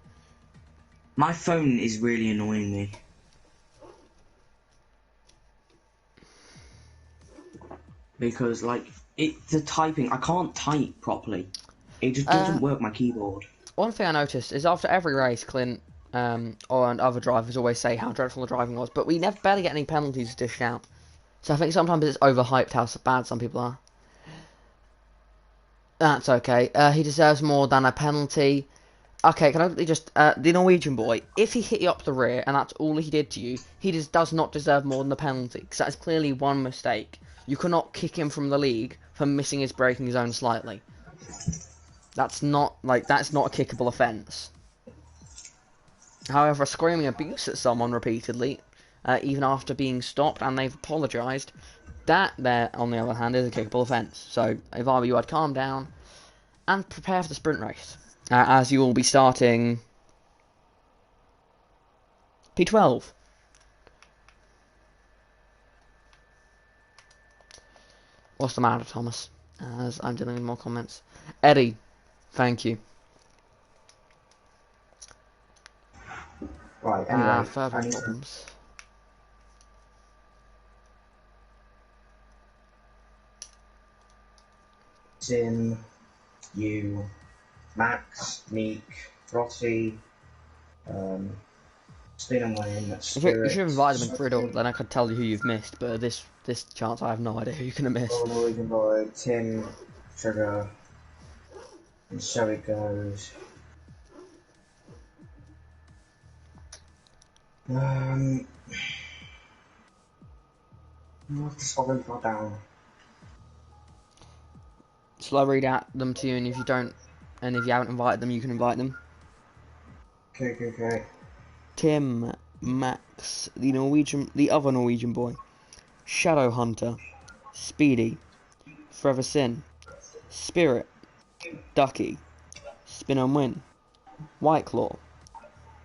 My phone is really annoying me. Because, like, the typing, I can't type properly. It just doesn't work, my keyboard. One thing I noticed is after every race, Clint and other drivers always say how dreadful the driving was, but we never barely get any penalties dished out. So I think sometimes it's overhyped how bad some people are. That's okay. He deserves more than a penalty. Okay, can I just... the Norwegian boy, if he hit you up the rear and that's all he did to you, he just does not deserve more than a penalty. Because that is clearly one mistake. You cannot kick him from the league for missing his braking zone slightly. That's not a kickable offence. However, screaming abuse at someone repeatedly, even after being stopped and they've apologised, that there, on the other hand, is a kickable offence. So, if I were you, I'd calm down and prepare for the sprint race. As you will be starting P12. What's the matter, Thomas? As I'm dealing with more comments. Eddie, thank you. Right, anyway. Further problems. Tim, you, Max, Meek, Rossi, Spin and Wayne, You should have invited them in Griddle, then I could tell you who you've missed, but this chance I have no idea who you're going to miss. Norwegian Boy, Tim, Trigger, and so it goes. I have to scroll really far down. Shall I read out them to you, and if you haven't invited them, you can invite them? Okay. Tim, Max, the other Norwegian boy, Shadow Hunter, Speedy, Forever Sin, Spirit, Ducky, Spin and Win, Whiteclaw,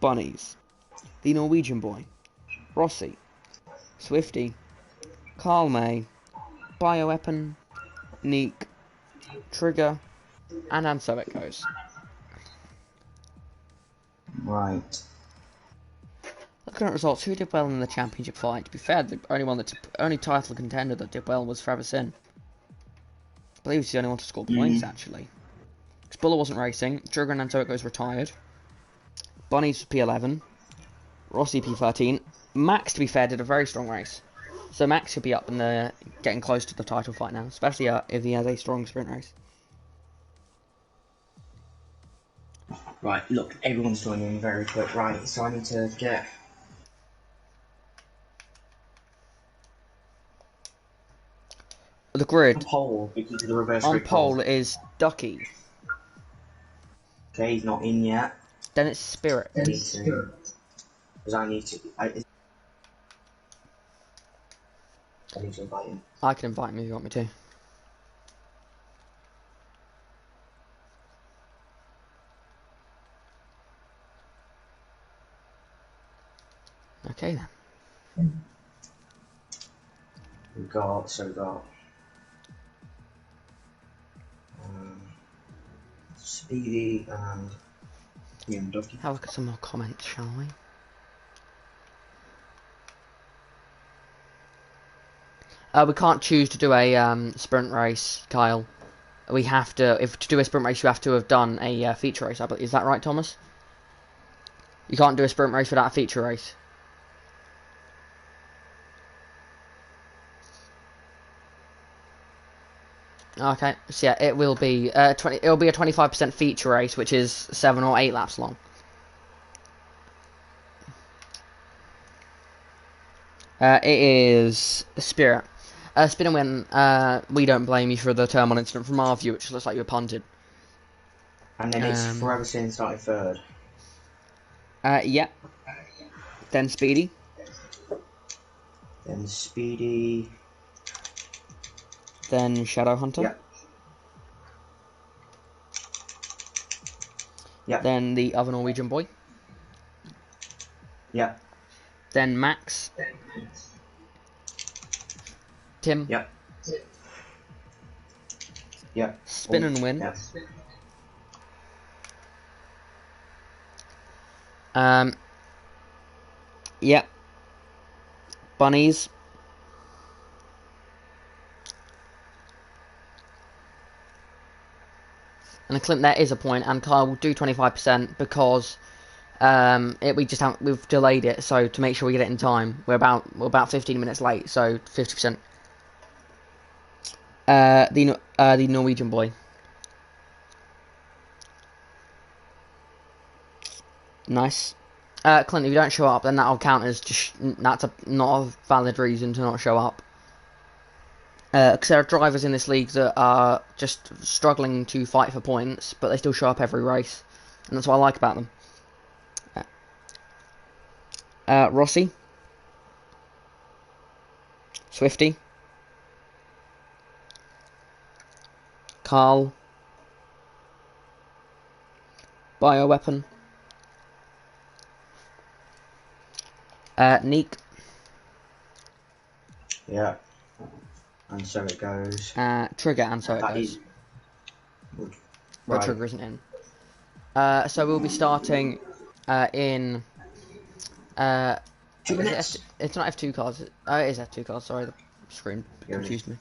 Bunnies, the Norwegian boy, Rossi, Swifty, Carl May, Bioweapon, Neek, Trigger, and so it goes. Right. Looking at results, who did well in the championship fight? To be fair, the only title contender that did well was Forever Sin. I believe he's the only one to score points, actually. Buller wasn't racing. Trigger and so it goes retired. Bunnies P11. Rossi P13. Max, to be fair, did a very strong race. So Max should be up in the getting close to the title fight now, especially if he has a strong sprint race. Right, look, everyone's joining very quick. Right, so I need to get... The grid. On pole, because of the reverse on grid pole is Ducky. Okay, he's not in yet. Then it's Spirit. Because I need to... I need to invite him. I can invite him if you want me to. Okay then. We got Speedy and Ian Ducky. Have a look at some more comments, shall we? We can't choose to do a sprint race, Kyle. We have to, to do a sprint race, you have to have done a feature race. Is that right, Thomas? You can't do a sprint race without a feature race. Okay, so yeah, it will be it'll be a 25% feature race, which is 7 or 8 laps long. It is Spirit. Spin and win. We don't blame you for the terminal incident from our view, which looks like you were punted. And then it's Forever Sin starting third. Yep. Then Speedy. Then Speedy. Then Shadow Hunter. Yep. Yep. Then the other Norwegian boy. Yep. Then Max. Tim. Yep. Yep. Spin and win. Yep. Yep. Bunnies. And Clint, there is a point, and Kyle will do 25% because we've delayed it, so to make sure we get it in time, we're about 15 minutes late, so 50%. The Norwegian boy. Nice. Clint, if you don't show up, then that'll count as not a valid reason to not show up. Because there are drivers in this league that are just struggling to fight for points, but they still show up every race, and that's what I like about them. Rossi, Swifty, Carl, Bioweapon, Neek. Yeah. And so it goes. Trigger, and so it goes. Right. Trigger isn't in. So we'll be starting in. 2 minutes. It's not F2 cars. It is F2 cars. Sorry, the screen confused me.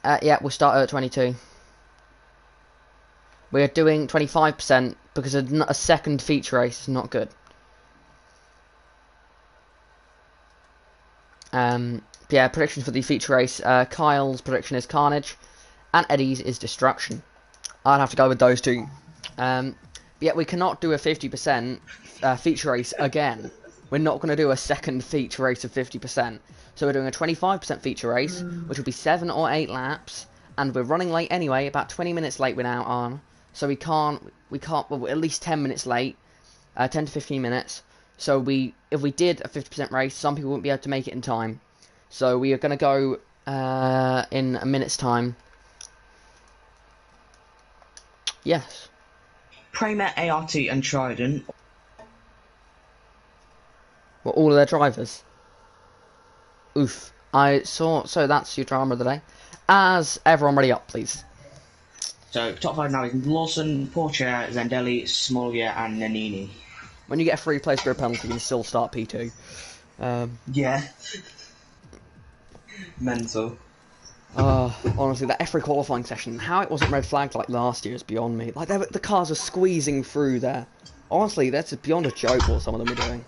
Yeah, we'll start at 22. We're doing 25% because a second feature race is not good. Yeah, predictions for the feature race. Kyle's prediction is Carnage, and Eddie's is Destruction. I'd have to go with those two. Yeah, we cannot do a 50% feature race again. We're not going to do a second feature race of 50%. So we're doing a 25% feature race, which will be 7 or 8 laps, and we're running late anyway. About 20 minutes late we're now on. So we can't. Well, we're at least 10 minutes late, 10 to 15 minutes. So if we did a 50% race, some people wouldn't be able to make it in time. So we are going to go in a minute's time. Yes. Premier, ART, and Trident. Well, all of their drivers. Oof. So that's your drama of the day. As everyone ready up, please. So top 5 now is Lawson, Porcher, Zandelli, Smolya, and Nannini. When you get a free place grid penalty, you can still start P2. Yeah. Mental. Honestly, that F3 qualifying session, how it wasn't red flagged like last year is beyond me. Like, the cars are squeezing through there. Honestly, that's beyond a joke what some of them are doing.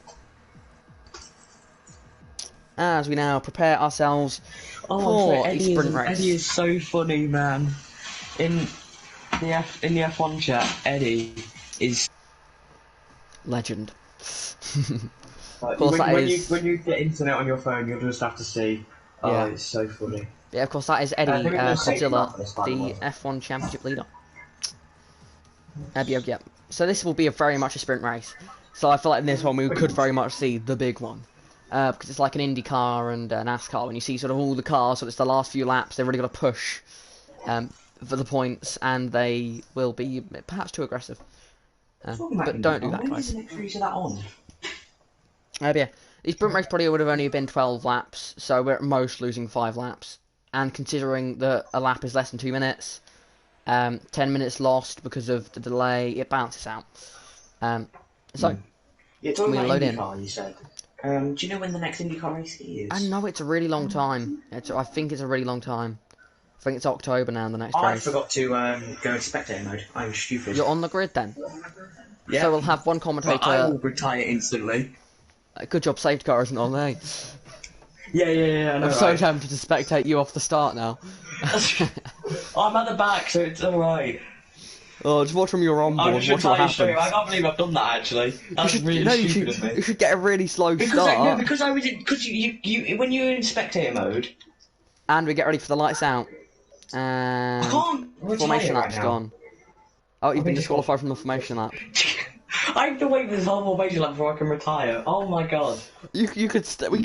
As we now prepare ourselves for a sprint race. Eddie is so funny, man. In the F1 chat, Eddie is legend. Like, when you get internet on your phone, you'll just have to see. Oh, yeah. It's so funny. Yeah, of course, that is Eddie Godzilla, the F1 Championship leader. Yep. So this will be very much a sprint race. So I feel like in this one we could very much see the big one. Because it's like an IndyCar and NASCAR. When you see sort of all the cars, so it's the last few laps, they've really got to push for the points, and they will be perhaps too aggressive. But don't do that, guys. Yeah. The sprint race probably would have only been 12 laps, so we're at most losing 5 laps. And considering that a lap is less than 2 minutes, 10 minutes lost because of the delay, it balances out. So, you're talking about IndyCar, you said. Do you know when the next IndyCar race is? I know it's a really long time. I think it's a really long time. I think it's October now, the next race. I forgot to go into spectator mode. I'm stupid. You're on the grid then? Yeah. So we'll have one commentator... But I will retire instantly. Good job safety car isn't on there. Yeah, I know, I'm so tempted to spectate you off the start now. I'm at the back, so it's alright. Oh, just watch from your I'm onboard, just watch what trying to show you. I happens. can't believe I've done that actually. That's really You stupid of me. you should get a really slow Because start. because I was in, because you when you're in spectator mode, And we get ready for the lights out. I And can't formation retire right lap's now. gone. Oh, you've I've been been disqualified from the formation lap. I have to wait for this whole formation lap before I can retire. Oh my god. You could you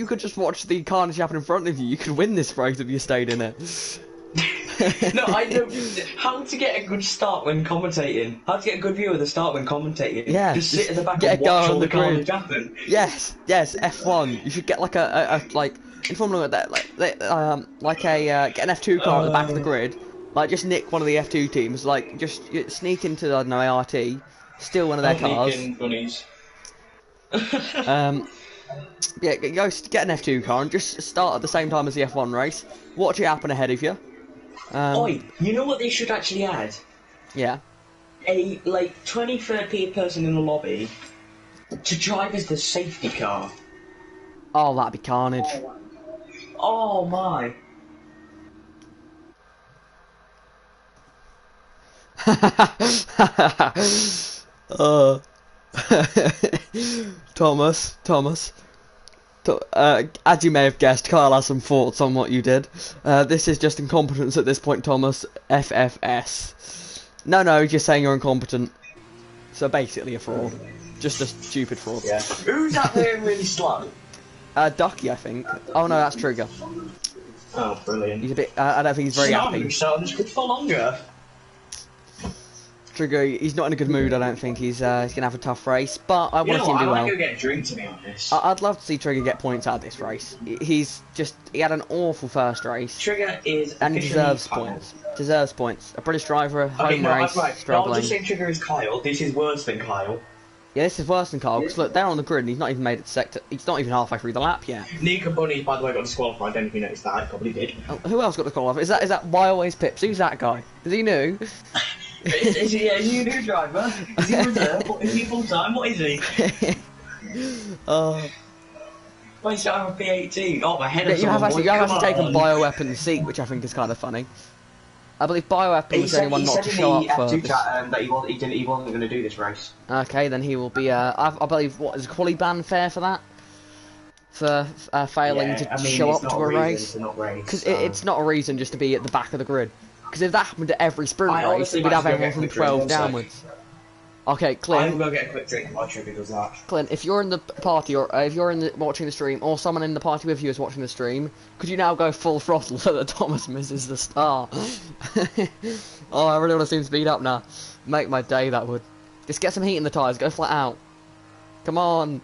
could just watch the carnage happen in front of you. You could win this race if you stayed in it. No, I know how to get a good start when commentating. How to get a good view of the start when commentating. Yeah, just sit at the back get and a guy watch on all the the carnage grid. happen. Yes, F1. You should get like a like in Formula 1 that get an F2 car at the back of the grid. Like just nick one of the F2 teams. Like just sneak into I don't know ART, steal one of their cars. Bunnies. Yeah, go get an F2 car and just start at the same time as the F1 race. Watch it happen ahead of you. Oi, you know what they should actually add? Yeah. A 23rd person in the lobby to drive as the safety car. Oh, that'd be carnage. Oh my. Thomas. As you may have guessed, Kyle has some thoughts on what you did. This is just incompetence at this point, Thomas. FFS. No, just saying you're incompetent. So basically a fraud. Just a stupid fraud. Yeah. Who's that there really slow? Ducky, I think. Oh no, that's Trigger. Oh, brilliant. He's a bit. I don't think he's very happy. So this could for longer. Trigger, he's not in a good mood. I don't think he's gonna have a tough race. But I want to see him do I well. might go get a drink, to be honest. I'd love to see Trigger get points out of this race. He had an awful first race. Trigger is and he deserves points. Deserves points. A British driver, home race, right. struggling. No, I'm just saying Trigger is Kyle. This is worse than Kyle. Yeah, this is worse than Kyle, because look, they're on the grid and he's not even made it to sector. He's not even halfway through the lap yet. Nico Bunny, by the way, got disqualified. I don't know if you noticed that. I probably did. Oh, who else got the call off? Is that Why Always Pips? Who's that guy? Is he new? is he a new driver? Is he reserve? Is he full time? What is he? Why is he on a P18? Oh, my head. Yeah, you have actually taken Bioweapon's seat, which I think is kind of funny. I believe Bioweapon was the only one not to show up for this. That he wasn't going to do this race. Okay, then he will be. I believe what is a quali ban fair for that? For failing to show up to a race? Because it's not a reason just to be at the back of the grid. Because if that happened at every sprint race, we'd have everyone from 12 downwards. Okay, Clint. I'm going to get a quick drink while Trigger does that. Clint, if you're in the party, or if you're watching the stream, or someone in the party with you is watching the stream, could you now go full throttle so that Thomas misses the start? Oh, I really want to see him speed up now. Make my day, that would. Just get some heat in the tyres, go flat out. Come on.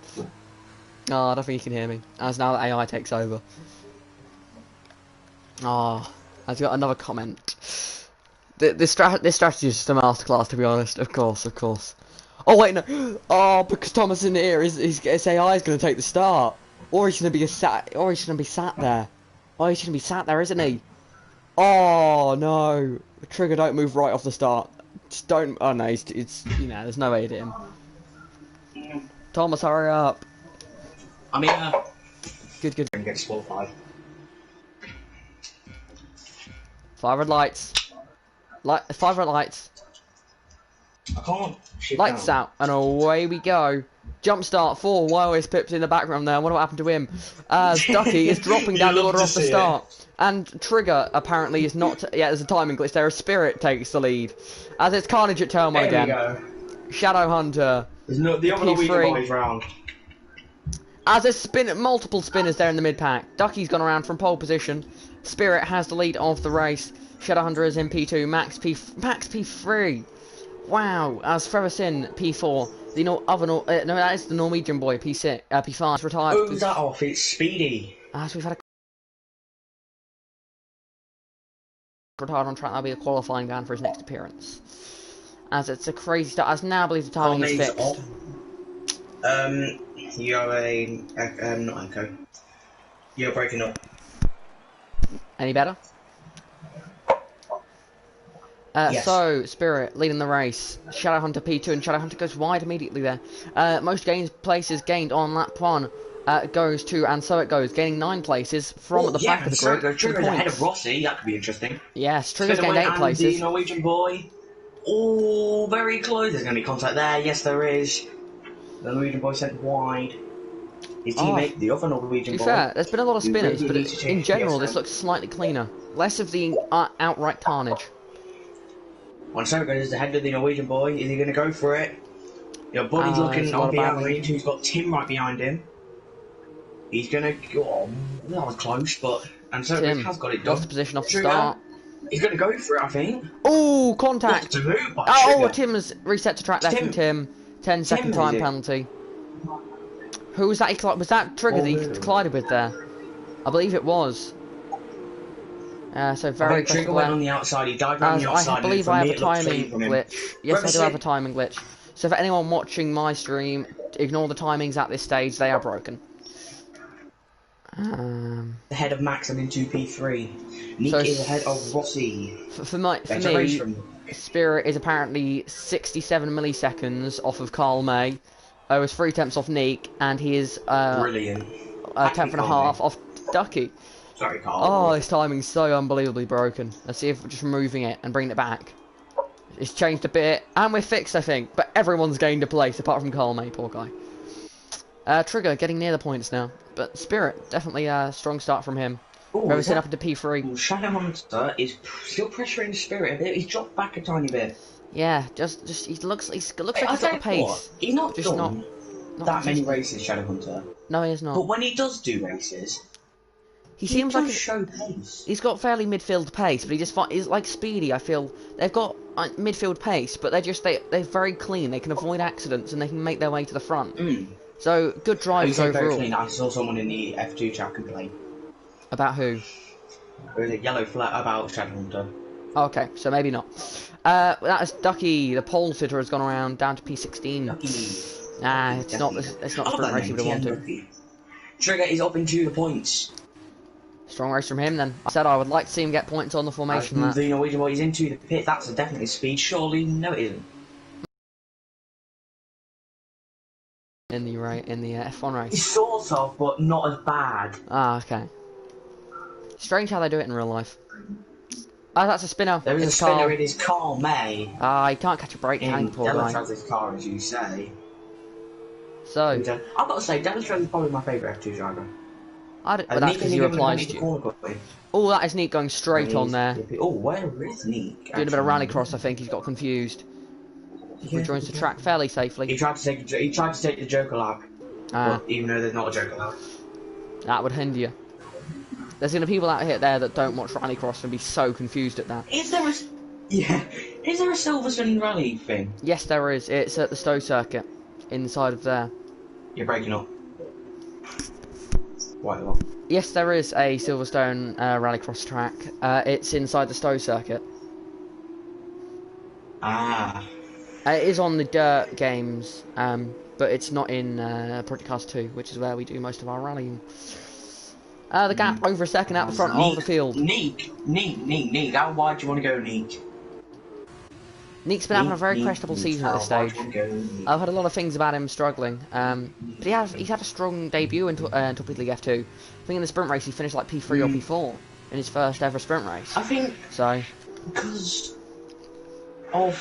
Oh, I don't think you can hear me. As now that AI takes over. Oh, I've got another comment. This strategy is just a masterclass, to be honest. Of course. Oh wait, no. Oh, because Thomas in here, his AI is going to take the start, or he's going to be sat there. Oh, he's going to be sat there, isn't he? Oh no, Trigger, don't move right off the start. Just don't. Oh no, it's there's no way to hit him. Thomas, hurry up. I'm here. Good. Get disqualified. 5 red lights. 5 red lights. I can't. Lights out, and away we go. Jump start 4. Why always Pips in the background there? I wonder what happened to him. Ducky is dropping down the order off the start. And Trigger apparently is not. Yeah, there's a timing glitch there. Spirit takes the lead. As it's Carnage at turn 1 again. There we go. Shadow Hunter. There's no the other boys round. As there's multiple spinners there in the mid pack. Ducky's gone around from pole position. Spirit has the lead of the race. Shadowhunter is in P2. Max P3. Wow. As Freversin P4. That is the Norwegian boy P6. P5 retired. Who's that off? It's Speedy. As we've had a retired on track, that'll be a qualifying ban for his next appearance. As it's a crazy start. As now I believe the timing is fixed. You're not Echo. You're breaking up. Any better? Yes. So, Spirit leading the race. Shadowhunter P2, and Shadowhunter goes wide immediately there. Most places gained on lap 1 goes to, and so it goes, gaining 9 places from the back of the grid. Trigger's ahead of Rossi, that could be interesting. Yes, Trigger's gained 8 places. The Norwegian boy. Oh, very close. There's going to be contact there. Yes, there is. The Norwegian boy sent wide. His teammate, the other To Norwegian be boy, fair, there's been a lot of who spinners, really but needs to in change general, this PSM. looks slightly cleaner. Less of the outright carnage. On so goes the head of the Norwegian boy. Is he going to go for it? Your buddy's There's looking a lot on of battling. behind, who's got Tim right behind him. He's going to go on. That was close, but and so Tim has got it lost done. the position off the Trigger. start. He's going to go for it, I think. Oh, contact! What a move by Oh, Trigger. Tim has reset to track there from Tim. 10-second Tim, is time it? penalty. Who was that? Was that Trigger that he collided with there? I believe it was. So very I think Trigger went on the outside. He died around the outside. I believe I have a timing glitch. Yes, I do have a Said, timing glitch. So for anyone watching my stream, ignore the timings at this stage. They are broken. the head of Max and into P3. Nick is ahead of Rossi. For me, Spirit is apparently 67 milliseconds off of Carl May. Was 3 attempts off Neek, and he is brilliant. A tenth and a half off Ducky. Sorry, Carl. Oh, this timing's so unbelievably broken. Let's see if we're just removing it and bringing it back. It's changed a bit, and we're fixed, I think. But everyone's gained a place, apart from Carl May, poor guy. Trigger getting near the points now. But Spirit, definitely a strong start from him. Revison up into P3. Shadow Hunter is still pressuring Spirit a bit. He's dropped back a tiny bit. Yeah, just he looks like he's got the pace. He's not just done not that many races, Shadow Hunter. No, he's not. But when he does do races, he seems like show pace. He's got fairly midfield pace, but he just is like Speedy. I feel they've got midfield pace, but they're very clean. They can avoid accidents and they can make their way to the front. So good drivers overall. Clean. I saw someone in the F2 chat complain. About who? There was a yellow flag about Shadow Hunter. Okay, so maybe not. That is Ducky. The pole sitter has gone around down to P16. Ducky. Nah, it's not the sprint race you would have wanted. Trigger is up into the points. Strong race from him then. I said I would like to see him get points on the formation. The Norwegian boy is into the pit. That's definitely speed. Surely, no, it isn't. In the F1 race. Sort of, but not as bad. Ah, okay. Strange how they do it in real life. Oh, that's a spinner. There is a spinner. It is Carl May. Ah, he can't catch a break, can he, poor guy? Demonstrates car, as you say. So, I've got to say, Demonstrates is probably my favourite F2 driver. That's because he applies to you. Oh, that is Neek going straight on there. Oh, where is Neek? Doing a bit of rallycross, I think. He's got confused. He rejoins the track fairly safely. He tried to take the Joker lap. Even though there's not a Joker lap. That would hinder you. There's going to be people out here there that don't watch rallycross and be so confused at that. Is there a Silverstone rally thing? Yes, there is. It's at the Stowe circuit, inside of there. You're breaking up. Quite a lot. Yes, there is a Silverstone rallycross track. It's inside the Stowe circuit. Ah. It is on the Dirt games, but it's not in Project Cars 2, which is where we do most of our rallying. The gap over a second out the front of the field. Neek. How wide do you want to go, Neek? Neek's been having a very questionable season at this stage. I've heard a lot of things about him struggling, but he's had a strong debut in Torpedo League F2. I think in the sprint race he finished like P3 or P4 in his first ever sprint race. I think so because of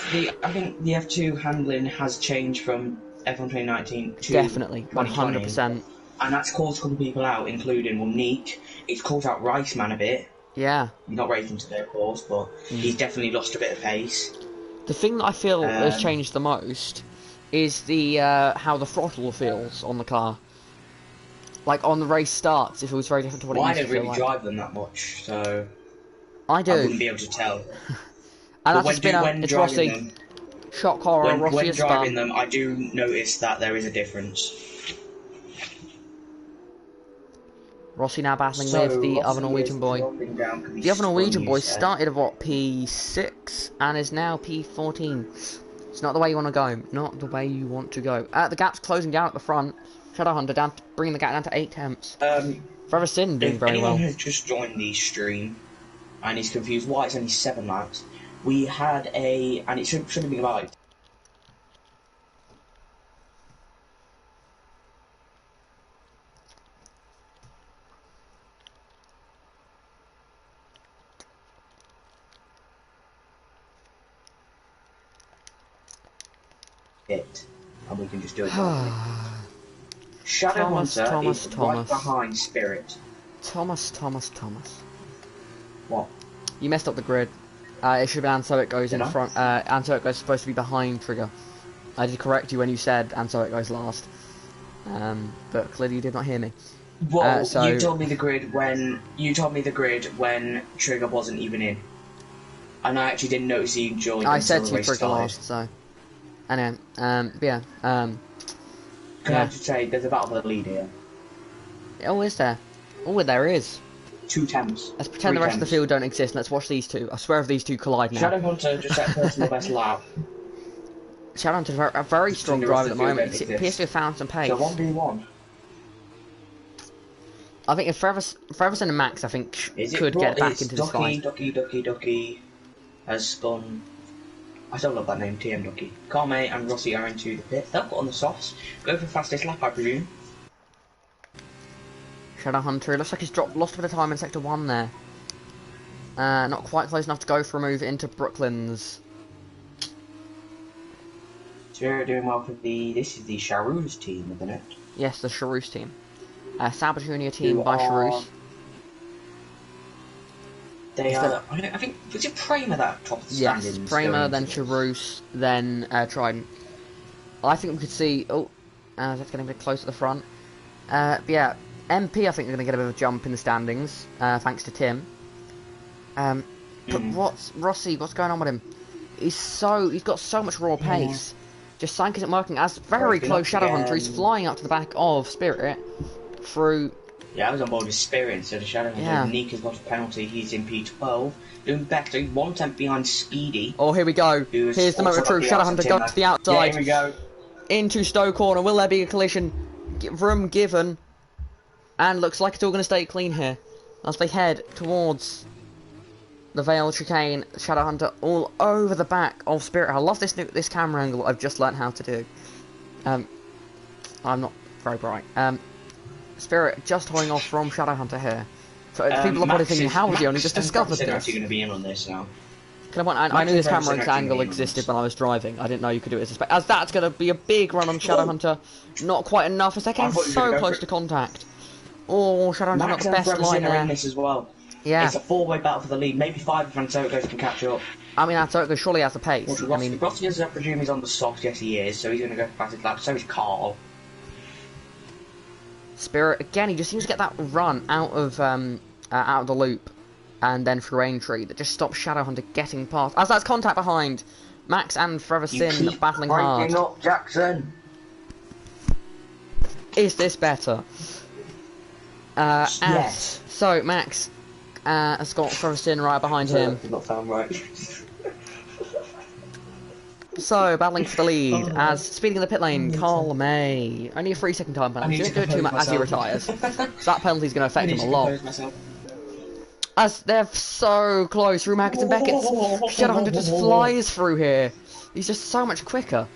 I think the F2 handling has changed from F1 2019 to definitely 100%. And that's caused a couple of people out, including Neek. It's caught out Riceman a bit. Yeah. He's not racing today, of course, but he's definitely lost a bit of pace. The thing that I feel has changed the most is the how the throttle feels on the car. Like on the race starts, if it was very different to what it used to feel like. I don't really drive them that much, so I do. I wouldn't be able to tell. And that's a spinner. It's Rossi. Shock horror. Rossi is when driving them, I do notice that there is a difference. Rossi now battling with the other Norwegian boy. The other Norwegian boy started at what, P6 and is now P14. It's not the way you want to go. Not the way you want to go. The gap's closing down at the front. Shadow Hunter bringing the gap down to 8 temps. Forever Sin doing very well. If anyone has just joined the stream and is confused why it's only 7 laps, we had and it shouldn't be about pit, and we can just do it normally. Shadow Hunter is right behind Spirit. Thomas. What? You messed up the grid. It should be and so it goes Did in I? front. And so it goes supposed to be behind Trigger. I did correct you when you said and so it goes last. But clearly you did not hear me. Well, So you told me the grid when Trigger wasn't even in, and I actually didn't notice he joined. I until said the to race Trigger started. last. So anyway, yeah. Can I just say there's a battle for the lead here? Oh, is there? Oh, there is. 2 temps. Let's pretend the rest of the field don't exist. Let's watch these two. I swear if these two collide now. Shadow Hunter just set personal best lap. Shadow Hunter's a very strong the driver rest at of the the field moment. don't He appears to have found some pace. So 1v1. I think if Ferguson and Max, I think, could get back into this fight. Ducky has spun. I still love that name, TM Ducky. Carme and Rossi are into the pit. They'll put on the softs. Go for fastest lap, I presume. Shadow Hunter, it looks like he's lost a bit of time in Sector 1 there. Not quite close enough to go for a move into Brooklyn's. So you're doing well for this is the Charouz team, isn't it? Yes, the Charouz team. Sabotunia team by Charouz. They are, I think, was it Pramer that top of the standings? Yes, Pramer, then Charouz, then Trident. I think we could see, that's getting a bit close to the front. But yeah, MP I think are going to get a bit of a jump in the standings, thanks to Tim. But what's going on with him? He's got so much raw pace. Just Sank isn't working as very close Shadowhunter. He's flying up to the back of Spirit through. Yeah, I was on board with Spirit instead of Shadowhunter. Yeah. Nick has got a penalty. He's in P12. Doing better. He's 1 temp behind Speedy. Oh, here we go. Here's the moment of truth. Shadowhunter goes to the outside. Yeah, here we go. Into Stowe corner. Will there be a collision? Room given. And looks like it's all going to stay clean here as they head towards the Veiled Chicane. Shadowhunter all over the back of Spirit. I love this camera angle I've just learnt how to do. I'm not very bright. Spirit just holding off from Shadowhunter here. So people are probably thinking, how was he only just discovered this? Actually going to be in on this now. I knew this camera angle existed when I was driving. I didn't know you could do it as that's going to be a big run on Shadowhunter. Not quite enough as they're getting so close to contact. Oh, Shadowhunter got the best line there. In this as well. Yeah. It's a 4-way battle for the lead. Maybe 5 if Antogo can catch up. I mean, Antogo surely has the pace. I mean, Rossi, I presume he's on the soft. Yes, he is. So he's going to go for fastest lap. So is Carl. Spirit again. He just seems to get that run out of the loop, and then through Aintree that just stops Shadowhunter getting past. As that's contact behind, Max and Forever Sin battling hard. Up, Jackson. Is this better? Yes. So Max has got Forever Sin right behind him. Not sound right. So, battling for the lead, as speeding in the pit lane, Carl May. Only a 3-second time penalty. He didn't do it too much as he retires. So that penalty's going to affect him a lot. As they're so close through Maggots and Beckett's. Shadowhunter just flies through here. He's just so much quicker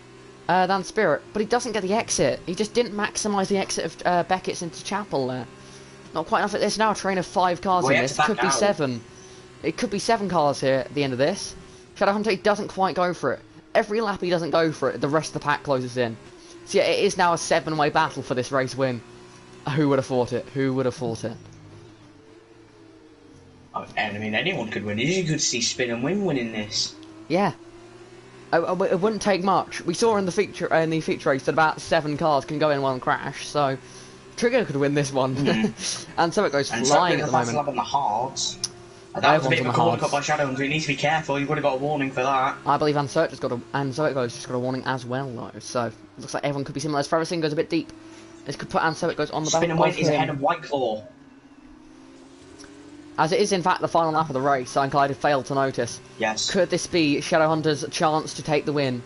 than Spirit, but he doesn't get the exit. He just didn't maximise the exit of Beckett's into Chapel there. Not quite enough. There's now a train of 5 cars in this. It could be 7. It could be 7 cars here at the end of this. Shadowhunter, he doesn't quite go for it. Every lap he doesn't go for it, the rest of the pack closes in. So yeah, it is now a 7-way battle for this race win. Who would have thought it? Who would have thought it? And I mean, anyone could win. You could see Spin and Win winning this. Yeah. It wouldn't take much. We saw in the feature race that about 7 cars can go in one crash, so Trigger could win this one. And so it goes flying at the moment. And the hearts. That was a bit of a corner cut by Shadowhunter. He needs to be careful. You would have got a warning for that. I believe Ansert's got just got a warning as well, though. So it looks like everyone could be similar. As Ferricine goes a bit deep, this could put Ansert goes on the back. Spin and Win is ahead of Whiteclaw. As it is, in fact, the final lap of the race, Clyde had failed to notice. Yes. Could this be Shadowhunter's chance to take the win?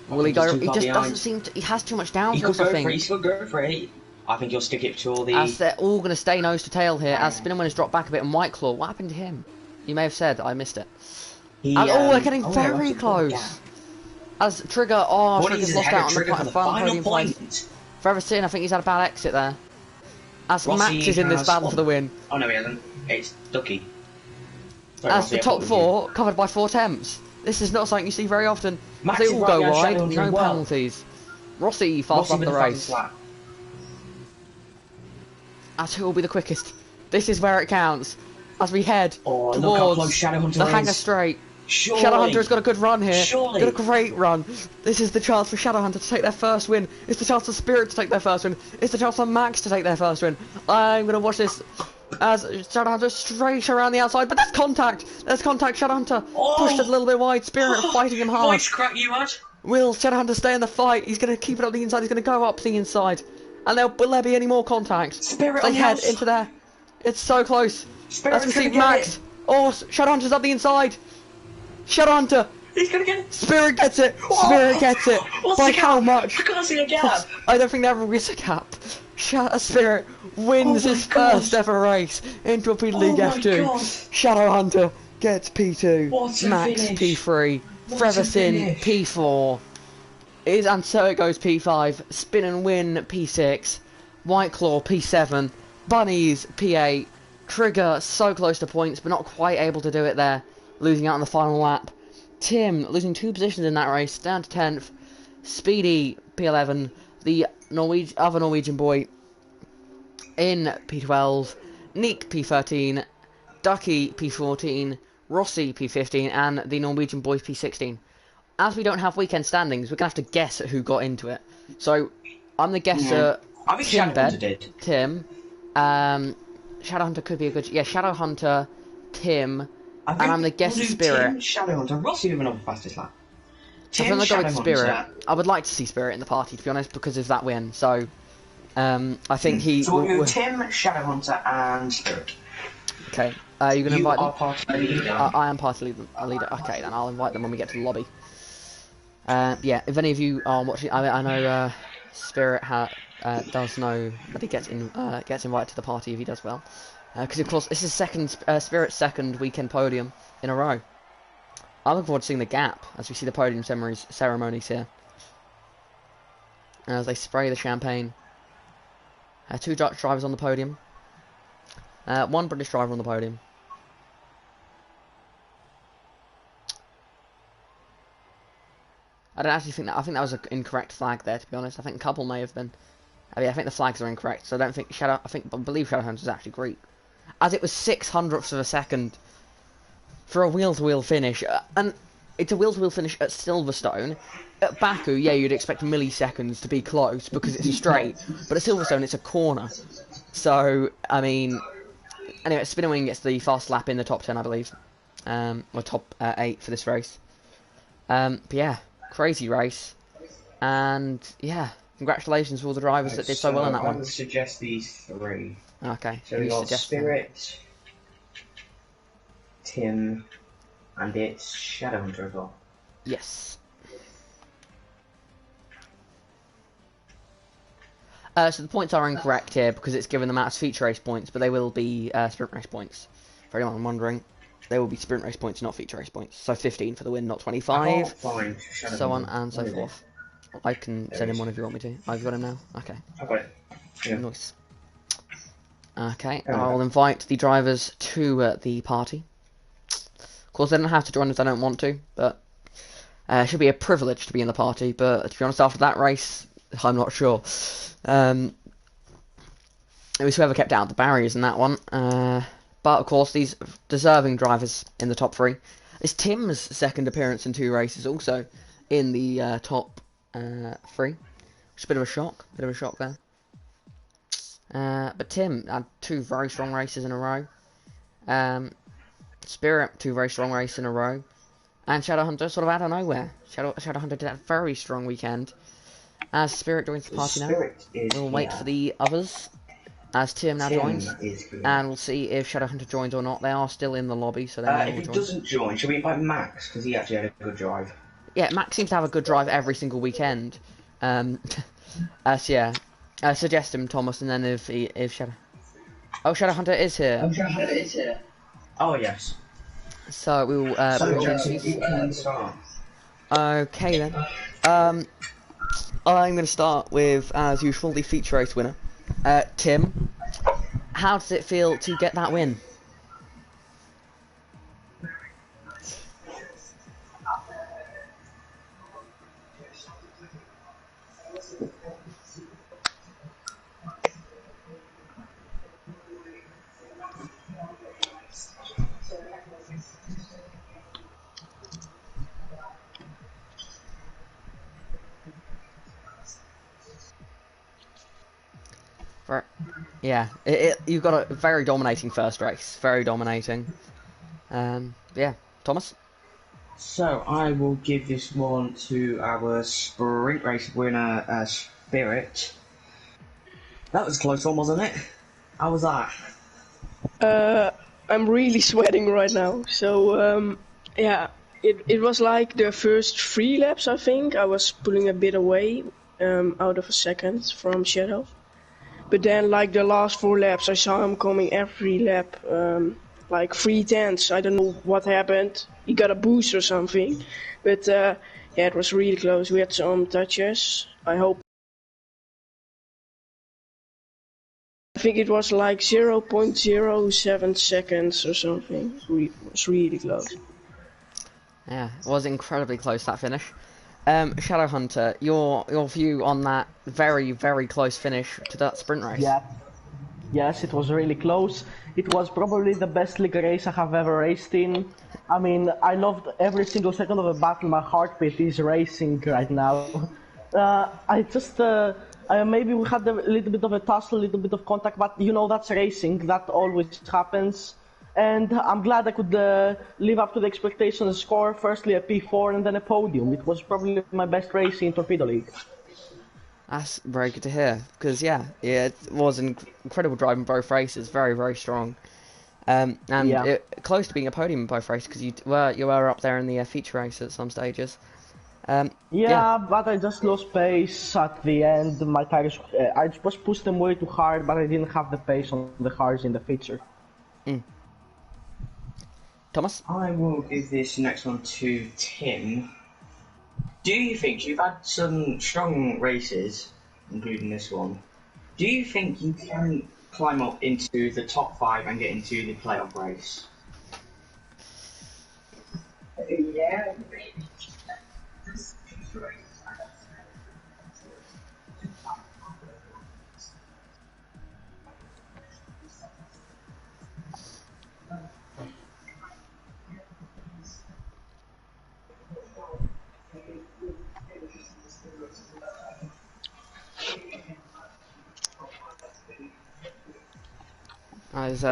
Will he go? He just doesn't seem to. He has too much downforce, I think. He could go for it. I think he'll stick it to all the... As they're all going to stay nose to tail here, as Spin and Win has dropped back a bit, and Whiteclaw, what happened to him? You may have said, I missed it. They're getting very close. Yeah. As Trigger, Trigger's lost out on the final podium place. Forever Sin, I think he's had a bad exit there. As Max is in this battle for the win. Oh no, he hasn't. It's Ducky. As the top 4 covered by 4 temps. This is not something you see very often. Max They is all right go behind wide, Shadowhunter no as well. penalties. Rossi fast Rossi up with the fastest race. lap. As who will be the quickest. This is where it counts. As we head Oh, look how close towards Shadowhunter the Hangar is. Straight. Surely. Shadowhunter's got a good run here. Surely. Got a great run. This is the chance for Shadowhunter to take their first win. It's the chance for Spirit to take their first win. It's the chance for Max to take their first win. I'm going to watch this as Shadowhunter straight around the outside. But there's contact. There's contact. Shadowhunter pushed it a little bit wide. Spirit fighting him hard. Voice crack you had. Will Shadowhunter stay in the fight? He's going to keep it up the inside. He's going to go up the inside. And will there be any more contact? Spirit They on the head outside. into there. It's so close. Spirit's As we see gonna get Max. it. Oh, Shadowhunter's up the inside. Shadowhunter. He's gonna get it. Spirit gets it. Spirit gets it. What's By the gap? how much? I can't see a gap. I don't think there ever is a cap. Spirit wins Oh my his God. first ever race in Torpedo League Oh my F2. God. Shadowhunter gets P2. What a Max finish. P3. What a Freversin finish. P4. And so it goes P5. Spin and Win P6. White Claw P7. Bunnies P8. Trigger so close to points, but not quite able to do it there, losing out on the final lap. Tim losing 2 positions in that race, down to 10th. Speedy P11, the other Norwegian boy in P12. Nick P13, Ducky P14, Rossi P15, and the Norwegian boy P16. As we don't have weekend standings, we're gonna have to guess at who got into it. So I'm the guesser. I think Tim Shadowhunter did. Tim. Shadowhunter could be a good... Yeah, Shadowhunter, Tim, I think and I'm the guest we'll do Spirit. Tim, Shadowhunter, Rossi with another fastest lap. I Tim, think I'll go with Shadowhunter. Spirit. I would like to see Spirit in the party, to be honest, because of that win. So, I think he... So we'll do Tim, Shadowhunter, and Spirit. Okay. You're going to invite are them? party leader. I am party leader. Okay, then I'll invite them when we get to the lobby. Yeah, if any of you are watching... I know Spirit does know that he gets invited to the party if he does well. Because, of course, this is Spirit's second weekend podium in a row. I look forward to seeing the gap as we see the podium ceremonies here. As they spray the champagne. 2 Dutch drivers on the podium. 1 British driver on the podium. I don't actually think that. I think that was an incorrect flag there, to be honest. I think a couple may have been. I think the flags are incorrect, so I don't think I believe Shadowhunter is actually Greek. As it was 600ths of a second for a wheel-to-wheel finish, and it's a wheel-to-wheel finish at Silverstone. At Baku, yeah, you'd expect milliseconds to be close because it's a straight, but at Silverstone it's a corner. So, I mean, anyway, Spin and Wing gets the fast lap in the top 10, I believe, or top 8 for this race. But yeah, crazy race, and yeah. Congratulations to all the drivers that did so well in that one. I would suggest these 3. Okay. So we got Spirit, Tim, and it's Shadowhunter as well. Yes. So the points are incorrect here because it's given them out as feature race points, but they will be sprint race points. For anyone wondering, they will be sprint race points, not feature race points. So 15 for the win, not 25. So on and so forth. I can send him one if you want me to. I've got him now. Okay. I've got it. Yeah. Nice. Okay, I'll invite the drivers to the party. Of course, they don't have to join if they don't want to, but it should be a privilege to be in the party. But to be honest, after that race, I'm not sure. It was whoever kept out the barriers in that one. But of course, these deserving drivers in the top 3. It's Tim's second appearance in 2 races, also in the top 3. Which is a bit of a shock there. But Tim had 2 very strong races in a row. Spirit, 2 very strong races in a row. And Shadowhunter sort of out of nowhere. Shadowhunter did a very strong weekend. As Spirit joins the party now, we'll wait for the others. As Tim now joins, and we'll see if Shadowhunter joins or not. They are still in the lobby, so they may if he join. doesn't join, should we invite Max? Because he actually had a good drive. Yeah, Max seems to have a good drive every single weekend. So yeah, suggest him, Thomas, and then if Shadowhunter is here. Oh yes. So we will. You can start. Okay then. I'm going to start with, as usual, the feature race winner, Tim. How does it feel to get that win? Yeah, you've got a very dominating first race. Very dominating. Yeah, Thomas? So I will give this one to our sprint race winner, Spirit. That was a close one, wasn't it? How was that? I'm really sweating right now. So yeah, it was like the first 3 laps. I think I was pulling a bit away, out of a second from Shadow. But then, like the last 4 laps, I saw him coming every lap, like 3 tenths. I don't know what happened. He got a boost or something. But yeah, it was really close. We had some touches. I think it was like 0.07 seconds or something. It was really close. Yeah, it was incredibly close, that finish. Shadowhunter, your view on that very, very close finish to that sprint race? Yeah, yes, it was really close. It was probably the best league race I have ever raced in. I mean, I loved every single second of the battle. My heartbeat is racing right now. I just, maybe we had a little bit of a tussle, a little bit of contact, but you know, that's racing. That always happens. And I'm glad I could live up to the expectations, score firstly a P4 and then a podium. It was probably my best race in Torpedo League. That's very good to hear, because yeah, it was an incredible drive in both races, very, very strong. And Yeah. close to being a podium in both races, because you were up there in the feature race at some stages. Yeah. Yeah, but I just lost pace at the end. My tires, I just pushed them way too hard, but I didn't have the pace on the cars in the feature. Thomas? I will give this next one to Tim. Do you think you've had some strong races, including this one? Do you think you can climb up into the top 5 and get into the playoff race? I was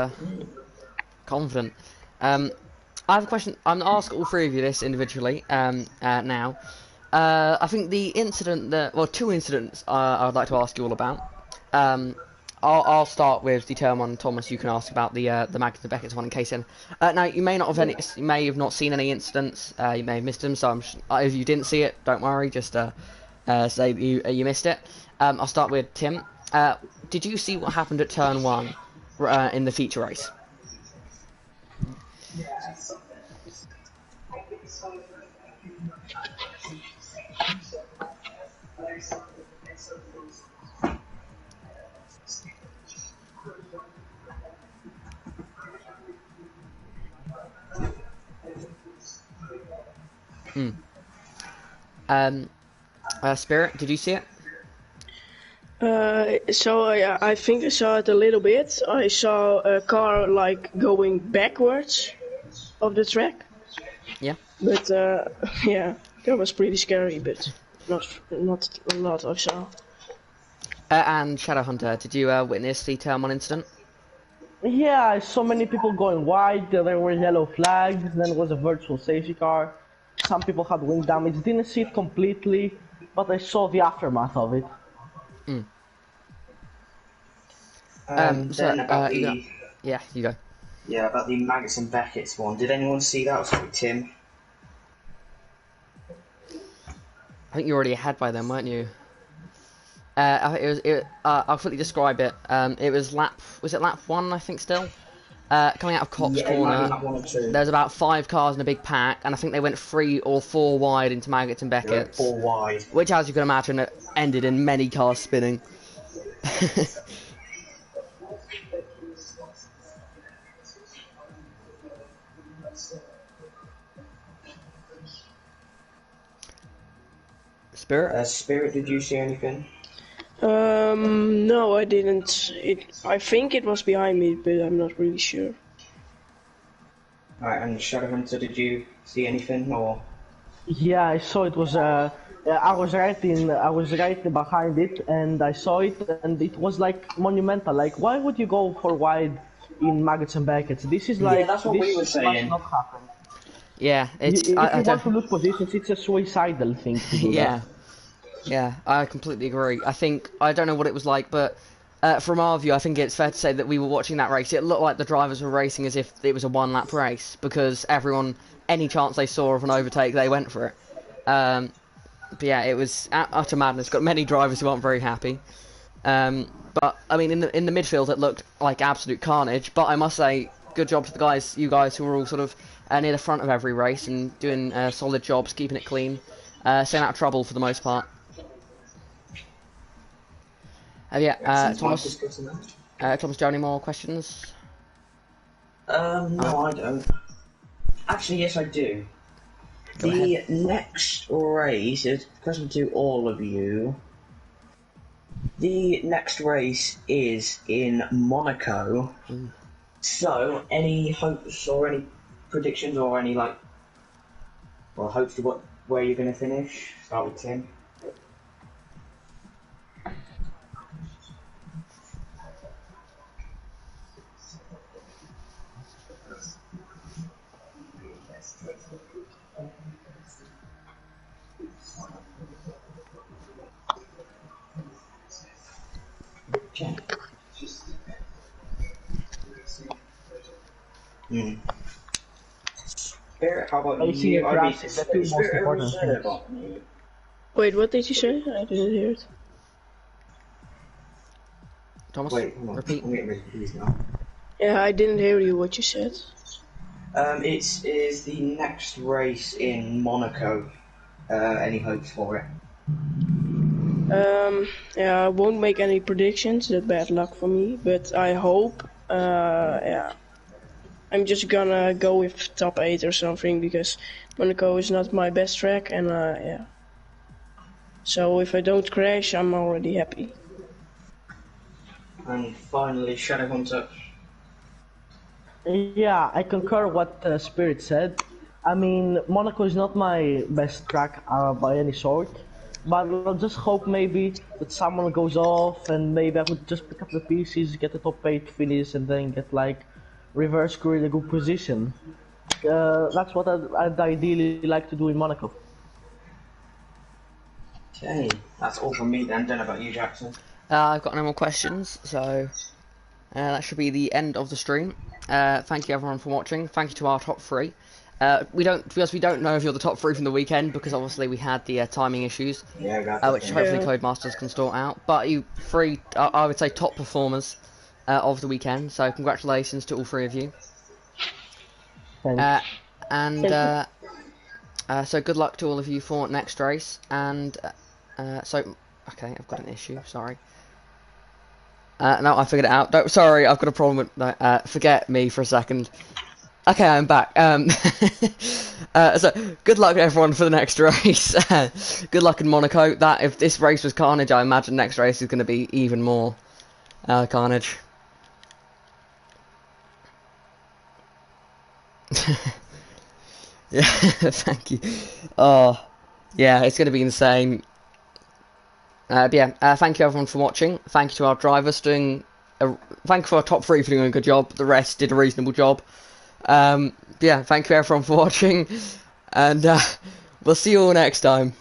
confident. I have a question. I'm gonna ask all three of you this individually. Now, I think the incident that, well, two incidents I would like to ask you all about. Um, I'll start with the term one. Thomas, you can ask about the Magnus and Beckett's one in case. Now, you may not have you may have not seen any incidents. You may have missed them. So if you didn't see it, don't worry. Just say you missed it. I'll start with Tim. Did you see what happened at turn one in the feature race? Spirit, did you see it? So yeah, I think I saw it a little bit. I saw a car like going backwards of the track. Yeah. But yeah, that was pretty scary, but not a lot I saw. And Shadowhunter, did you witness the turn one incident? Yeah, I saw many people going wide. There were yellow flags. Then was a virtual safety car. Some people had wing damage. Didn't see it completely, but I saw the aftermath of it. Then about yeah, you go. Yeah, about the Magnus and Beckett's one. Did anyone see that? Sorry, Tim. I think you were already ahead by then, weren't you? I'll quickly describe it. It was lap 1, I think, still? Coming out of Cops Corner, lap 1 or 2. there's about 5 cars in a big pack, and I think they went 3 or 4 wide into Maggots and Beckett's. 4 wide. Which, as you can imagine, ended in many cars spinning. Spirit? Spirit, did you see anything? No, I didn't. I think it was behind me, but I'm not really sure. Alright, and Shadowhunter, did you see anything, or? Yeah, I saw it was. I was right behind it, and I saw it, and it was like monumental. Like, why would you go for wide in Maggots and Beckets? This is Yeah, like that's what we were this must saying. not happen. Yeah, it's If I you don't. want to lose positions, it's a suicidal thing to do that. Yeah, yeah, I completely agree. I think I don't know what it was like, but from our view, I think it's fair to say that we were watching that race. It looked like the drivers were racing as if it was a one-lap race because everyone, any chance they saw of an overtake, they went for it. But yeah, it was utter madness. Got many drivers who weren't very happy. But I mean, in the midfield, it looked like absolute carnage. But I must say, good job to the guys, you guys who were all sort of near the front of every race and doing solid jobs, keeping it clean, staying out of trouble for the most part. Yeah, Thomas. Thomas, do you have any more questions? No, I don't. Actually, yes, I do. Go The ahead. next race is a question to all of you. The next race is in Monaco. So, any hopes or any predictions or any hopes to where you're going to finish? Start with Tim. Okay. Spirit, how about Racing you? and I mean, crashing, the two most Spirit ever important said things. about me. Wait, what did you say? I didn't hear it. Thomas, Wait, hold on. repeat. I'm getting really confused now. Yeah, I didn't hear you what you said. It is the next race in Monaco. Any hopes for it? Yeah, I won't make any predictions. That's bad luck for me. But I hope. Yeah, I'm just gonna go with top 8 or something because Monaco is not my best track, and yeah. So if I don't crash, I'm already happy. And finally, Shadowhunter. Yeah, I concur what Spirit said. I mean, Monaco is not my best track by any sort, but I'll just hope maybe that someone goes off and maybe I could just pick up the pieces, get the top 8 finish, and then get like reverse crew in a good position. That's what I'd ideally like to do in Monaco. Okay, that's all from me then. Don't know about you, Jackson. I've got no more questions, so that should be the end of the stream. Thank you everyone for watching. Thank you to our top 3. To be honest, we don't know if you're the top 3 from the weekend because obviously we had the timing issues, Yeah, that's which okay. hopefully Yeah. Codemasters can sort out. But you 3, I would say, top performers of the weekend. So congratulations to all 3 of you. Thanks. And so good luck to all of you for next race. And so, okay, I've got an issue. Sorry. No, I figured it out. No, sorry, I've got a problem with that. Forget me for a second. Okay, I'm back. So good luck everyone for the next race. Good luck in Monaco. That if this race was carnage, I imagine next race is going to be even more carnage. Yeah, thank you. Oh, yeah, it's going to be insane. But yeah, thank you everyone for watching. Thank you to our drivers thank you for our top 3 for doing a good job. The rest did a reasonable job. Yeah, thank you everyone for watching, and we'll see you all next time.